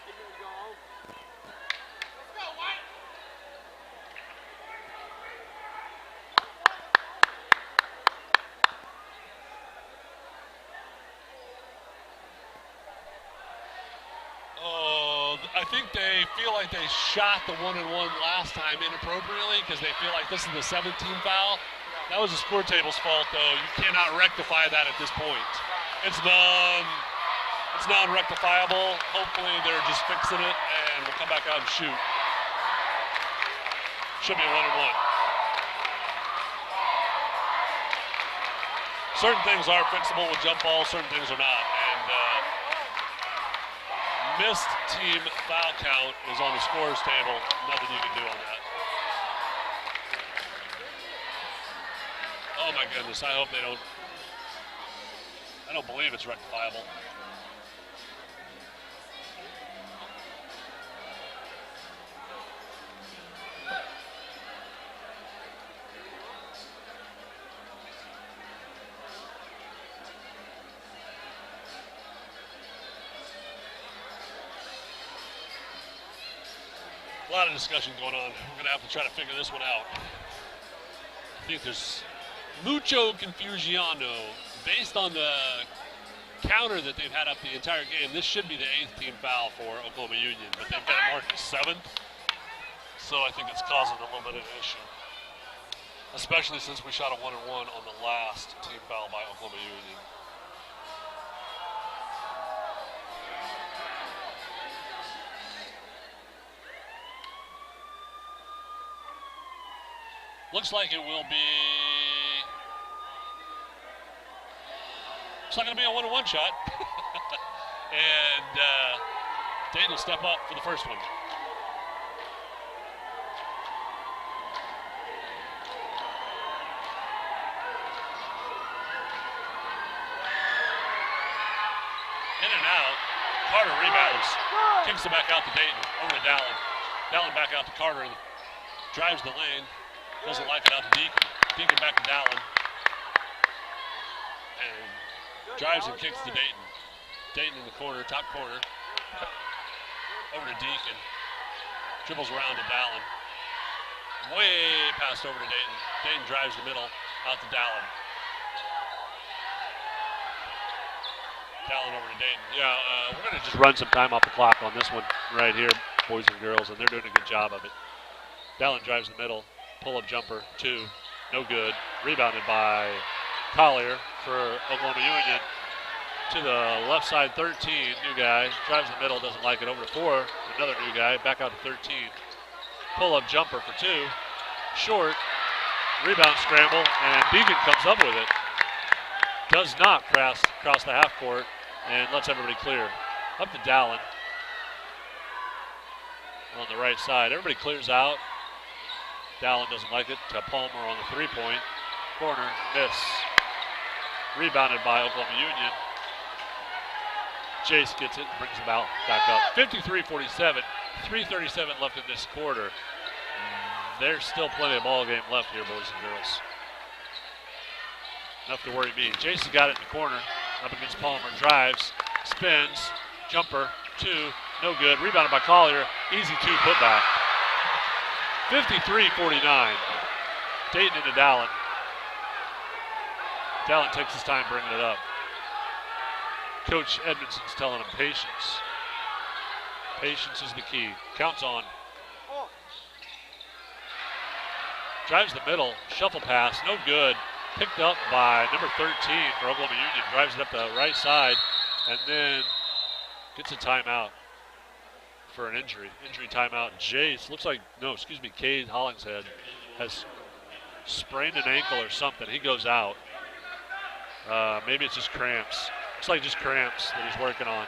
He's gonna go home. Let's go, White! Oh, I think they feel like they shot the 1-and-1 last time inappropriately because they feel like this is the 17th foul. That was the score table's fault, though. You cannot rectify that at this point. It's non-rectifiable. Hopefully they're just fixing it and we'll come back out and shoot. Should be a 1-and-1. Certain things are fixable with jump balls, certain things are not. And missed team foul count is on the scorer's table. Nothing you can do on that. Oh my goodness, I hope they don't. I don't believe it's rectifiable. A lot of discussion going on. We're going to have to try to figure this one out. I think there's mucho confusiano. Based on the counter that they've had up the entire game, this should be the 8th team foul for Oklahoma Union, but they've got it marked as 7th. So I think it's causing a little bit of an issue. Especially since we shot a 1-and-1 on the last team foul by Oklahoma Union. Looks like it will be. It's not going to be a 1-and-1 shot. And Dayton will step up for the first one. In and out. Carter rebounds. Kicks it back out to Dayton. Over to Dallin. Dallin back out to Carter. And drives the lane. Doesn't like it out to Deacon. Deacon back to Dallin. And drives and kicks to Dayton. Dayton in the corner, top corner. Over to Deacon. Dribbles around to Dallin. Way passed over to Dayton. Dayton drives the middle, out to Dallin. Dallin over to Dayton. Yeah, we're going to just Run some time off the clock on this one right here, boys and girls, and they're doing a good job of it. Dallin drives the middle. Pull-up jumper, 2, no good. Rebounded by Collier for Oklahoma Union. To the left side, 13, new guy. Drives the middle, doesn't like it. Over to 4, another new guy. Back out to 13. Pull-up jumper for 2. Short. Rebound scramble, and Deacon comes up with it. Does not cross the half court and lets everybody clear. Up to Dallin on the right side. Everybody clears out. Dallin doesn't like it. To Palmer on the 3-point. Corner, miss. Rebounded by Oklahoma Union. Chase gets it, brings him out, back up. 53-47, 3:37 left in this quarter. There's still plenty of ball game left here, boys and girls. Enough to worry me. Jason got it in the corner, up against Palmer, drives, spins, jumper, 2, no good. Rebounded by Collier, easy 2 putback. 53-49. Dayton into Dallin. Dallin takes his time bringing it up. Coach Edmondson's telling him patience. Patience is the key. Counts on. Drives the middle, shuffle pass, no good. Picked up by number 13 for Oklahoma Union. Drives it up the right side and then gets a timeout for an injury. Injury timeout. Jace, looks like, no, excuse me, Cade Hollingshead has sprained an ankle or something. He goes out. Maybe it's just cramps. Looks like just cramps that he's working on,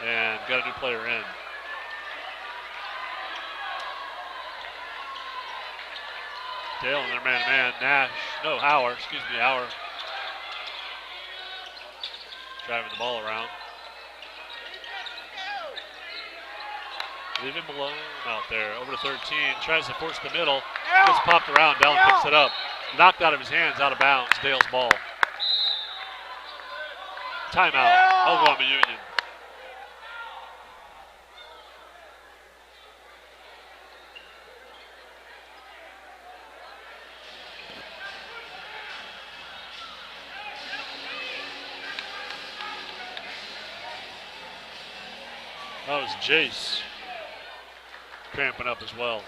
and got a new player in. Dale and their man-to-man. Hauer, Hauer. Driving the ball around. Leave him alone out there. Over to 13. Tries to force the middle. Gets popped around. Dallin picks it up. Knocked out of his hands, out of bounds. Dale's ball. Timeout. Oklahoma Union. That was Jace cramping up as well.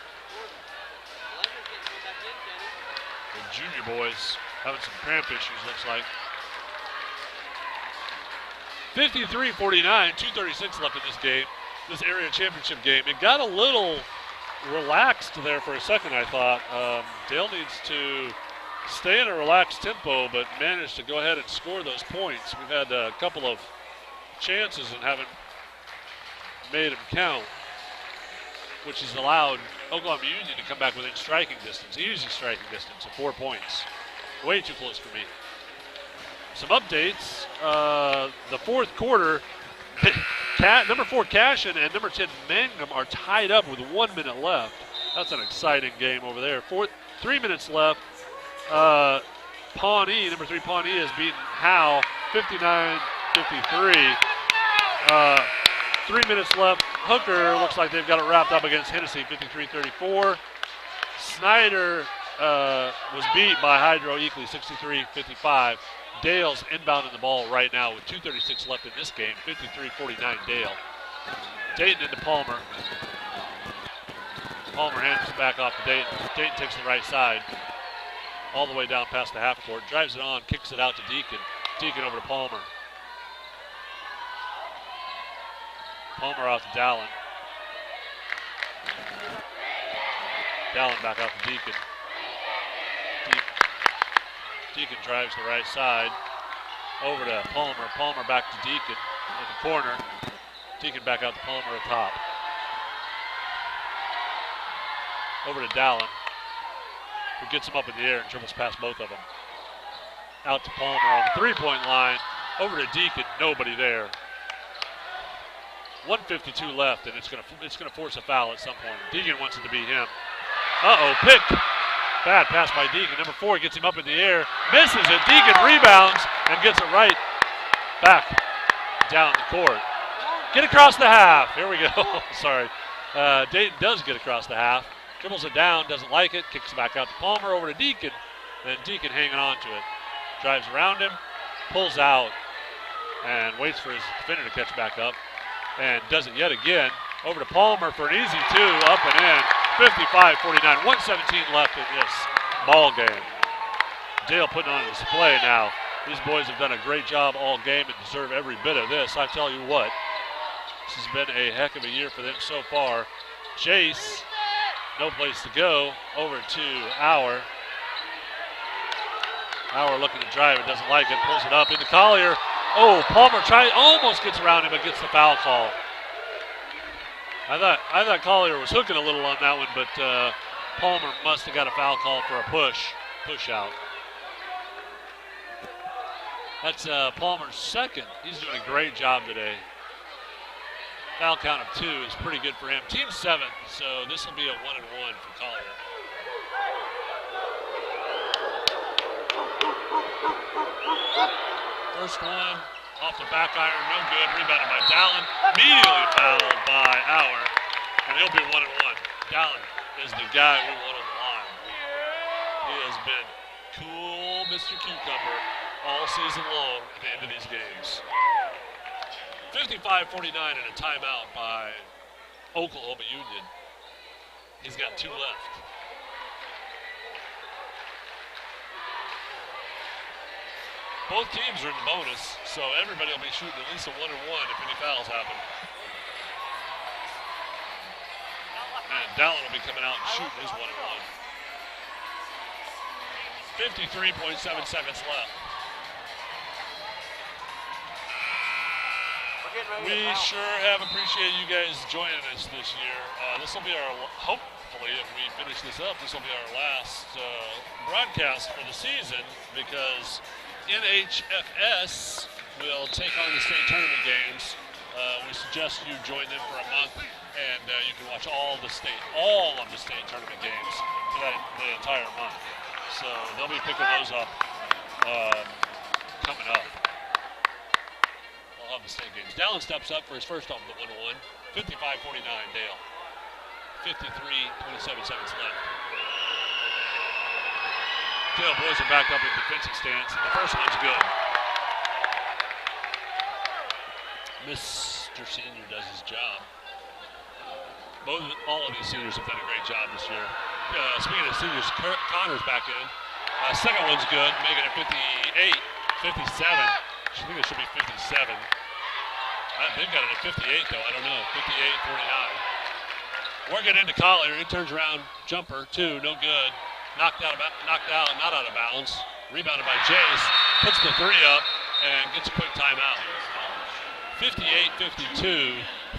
The junior boys having some cramp issues, looks like. 53-49, 2:36 left in this game, this area championship game. It got a little relaxed there for a second, I thought. Dale needs to stay in a relaxed tempo, but managed to go ahead and score those points. We've had a couple of chances and haven't made them count, which has allowed Oklahoma Union to come back within striking distance, easy striking distance of 4 points. Way too close for me. Some updates. The fourth quarter, number 4 Cashin and number 10 Mangum are tied up with 1 minute left. That's an exciting game over there. 3 minutes left. Pawnee, number 3 Pawnee has beaten Howe 59-53. 3 minutes left. Hooker looks like they've got it wrapped up against Hennessy 53-34. Snyder was beat by Hydro Eakley 63-55. Dale's inbounding the ball right now with 2:36 left in this game, 53-49 Dale. Dayton into Palmer. Palmer hands it back off to Dayton. Dayton takes the right side all the way down past the half court, drives it on, kicks it out to Deacon. Deacon over to Palmer. Palmer out to Dallin. Dallin back out to Deacon. Deacon drives the right side. Over to Palmer. Palmer back to Deacon in the corner. Deacon back out to Palmer at top. Over to Dallin, who gets him up in the air and dribbles past both of them. Out to Palmer on the three-point line. Over to Deacon. Nobody there. 1:52 left, and it's gonna force a foul at some point. Deacon wants it to be him. Pick. Bad pass by Deacon. Number 4 gets him up in the air, misses it. Deacon rebounds and gets it right back down the court. Get across the half. Here we go. Sorry. Dayton does get across the half. Dribbles it down, doesn't like it, kicks it back out to Palmer, over to Deacon. Then Deacon hanging on to it. Drives around him, pulls out, and waits for his defender to catch back up. And does it yet again. Over to Palmer for an easy 2, up and in. 55-49, 1:17 left in this ball game. Dale putting on a display now. These boys have done a great job all game and deserve every bit of this. I tell you what, this has been a heck of a year for them so far. Chase, no place to go. Over to Hauer. Hauer looking to drive it, doesn't like it, pulls it up into Collier. Palmer almost gets around him, but gets the foul call. I thought Collier was hooking a little on that one, but Palmer must have got a foul call for a push out. That's Palmer's second. He's doing a great job today. Foul count of 2 is pretty good for him. Team 7th, so this will be a 1-and-1 for Collier. First one off the back iron, no good. Rebounded by Dallin. Immediately fouled by Hauer, and he'll be 1-and-1. Dallin is the guy we want on the line. He has been cool, Mr. Cucumber, all season long at the end of these games. 55-49 and a timeout by Oklahoma Union. He's got 2 left. Both teams are in the bonus, so everybody will be shooting at least a 1-and-1 if any fouls happen. And Dallin will be coming out and shooting his 1-and-1. 53.7 seconds left. We sure have appreciated you guys joining us this year. This will be our, hopefully, if we finish this up, this will be our last broadcast for the season, because NHFS will take on the state tournament games. We suggest you join them for a month, and you can watch all of the state tournament games for the entire month. So they'll be picking those up coming up. We'll have the state games. Dallin steps up for his first off the 1-1. 55-49 Dale. 53.7 seconds left. Dale boys are back up in defensive stance, and the first one's good. Mr. Senior does his job. All of these seniors have done a great job this year. Speaking of seniors, Connor's back in. Second one's good, making it 57. I think it should be 57. They've got it at 58 though, I don't know. 58-49. Working into Collier, he turns around, jumper, 2, no good. Knocked out, not out of bounds. Rebounded by Jace, puts the 3 up, and gets a quick timeout. 58-52,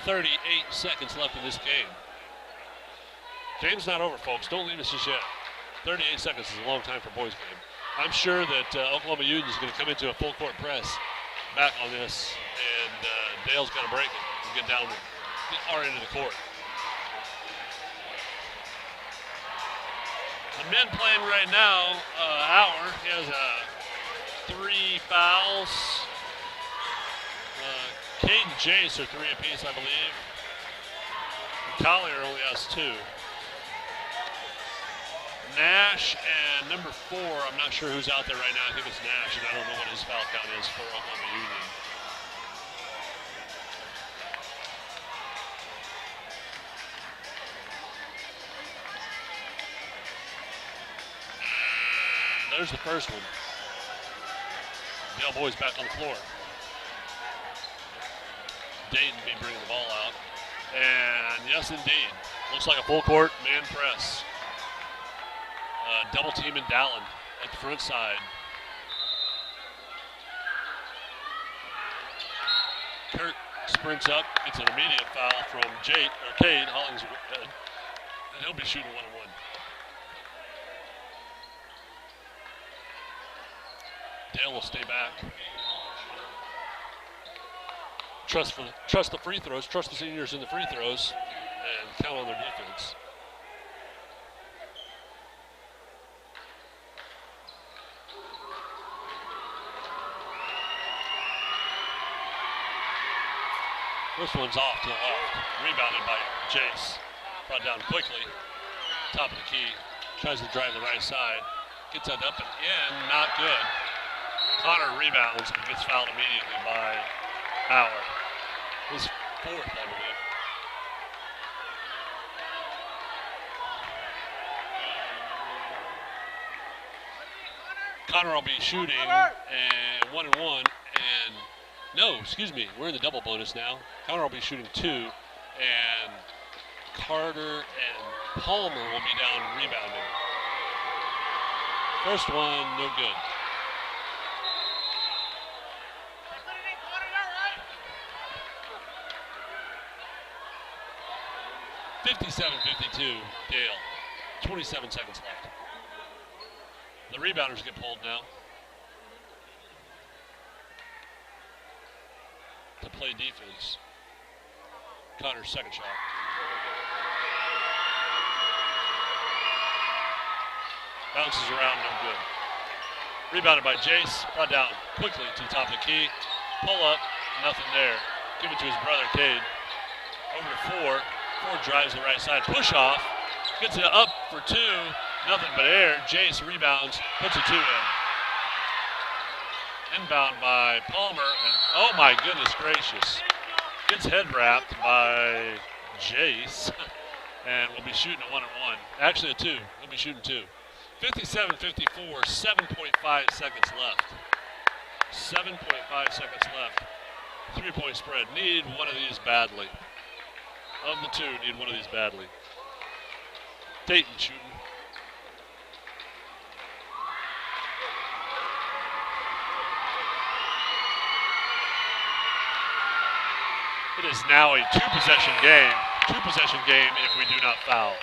38 seconds left in this game. Game's not over, folks. Don't leave us just yet. 38 seconds is a long time for boys game. I'm sure that Oklahoma Union is going to come into a full court press back on this, and Dale's going to break it and get down to our end of the court. The men playing right now, he has 3 fouls. Cade and Jace are 3 apiece, I believe. Collier only has 2. Nash and number 4, I'm not sure who's out there right now. I think it's Nash, and I don't know what his foul count is for Oklahoma Union. There's the first one. Dale boys back on the floor. Dayton be bringing the ball out. And yes, indeed. Looks like a full court man press. Double team in Dallin at the front side. Kurt sprints up, gets an immediate foul from Cade. Hollings good. And he'll be shooting 1-on-1. Dale will stay back. Trust the free throws, trust the seniors in the free throws, and count on their defense. First one's off to the left. Rebounded by Jace. Brought down quickly. Top of the key. Tries to drive the right side. Gets that up and in. Not good. Connor rebounds and gets fouled immediately by Howard. His 4th, I believe. Connor will be shooting and 1-and-1, and no, excuse me, we're in the double bonus now. Connor will be shooting 2, and Carter and Palmer will be down rebounding. First one, no good. (57-52) Dale. 27 seconds left. The rebounders get pulled now to play defense. Connor's second shot. Bounces around, no good. Rebounded by Jace, brought down quickly to the top of the key. Pull up, nothing there. Give it to his brother, Cade. Over to 4. 4 drives the right side, push off. Gets it up for 2, nothing but air. Jace rebounds, puts a 2 in. Inbound by Palmer, and oh my goodness gracious. Gets head wrapped by Jace, and will be shooting a 1-on-1. Actually a 2. He'll be shooting 2. 57-54, 7.5 seconds left. 7.5 seconds left. 3-point spread. Need one of these badly. Of the 2, need one of these badly. Dayton shooting. It is now a 2-possession game. 2-possession game if we do not foul.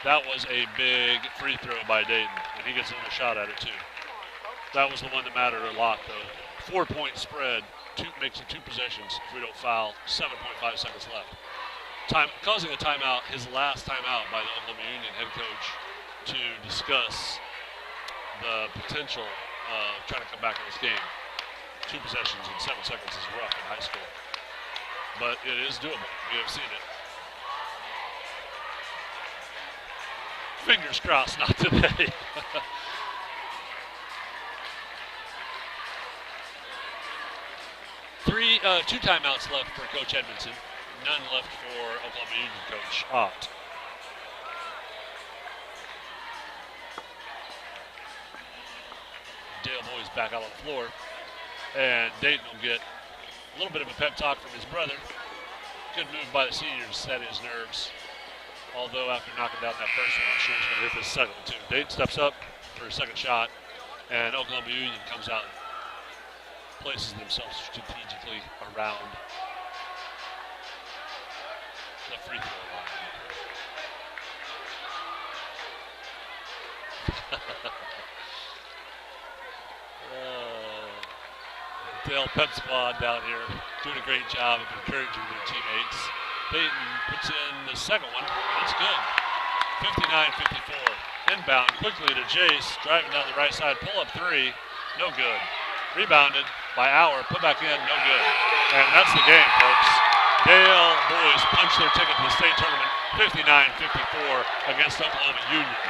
That was a big free throw by Dayton, and he gets another shot at it too. That was the one that mattered a lot though. 4-point spread, makes it 2 possessions if we don't foul. 7.5 seconds left. Causing a timeout, his last timeout by the Oklahoma Union head coach to discuss the potential of trying to come back in this game. 2 possessions in 7 seconds is rough in high school. But it is doable. We have seen it. Fingers crossed, not today. Two timeouts left for Coach Edmondson. None left for Oklahoma Union coach Ott. Dale Boys back out on the floor. And Dayton will get a little bit of a pep talk from his brother. Good move by the senior to set his nerves. Although after knocking down that first one, I'm sure he's going to hit this second one too. Dayton steps up for a second shot, and Oklahoma Union comes out and places themselves strategically around the free throw line. Dale Pep Squad down here doing a great job of encouraging their teammates. Dayton puts in the second one. That's good. 59-54. Inbound quickly to Jace. Driving down the right side. Pull up 3. No good. Rebounded by Auer. Put back in. No good. And that's the game, folks. Dale Boys punch their ticket to the state tournament. 59-54 against Oklahoma Union.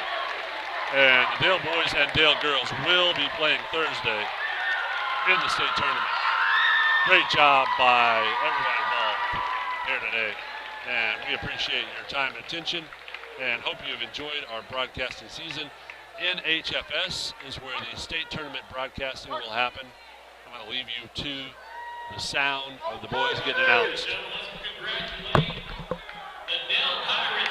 And the Dale Boys and Dale Girls will be playing Thursday in the state tournament. Great job by everybody involved here today. And we appreciate your time and attention and hope you have enjoyed our broadcasting season. NHFS is where the state tournament broadcasting will happen. I'm going to leave you to the sound of the boys getting announced. Congratulations, the Dale Pirates.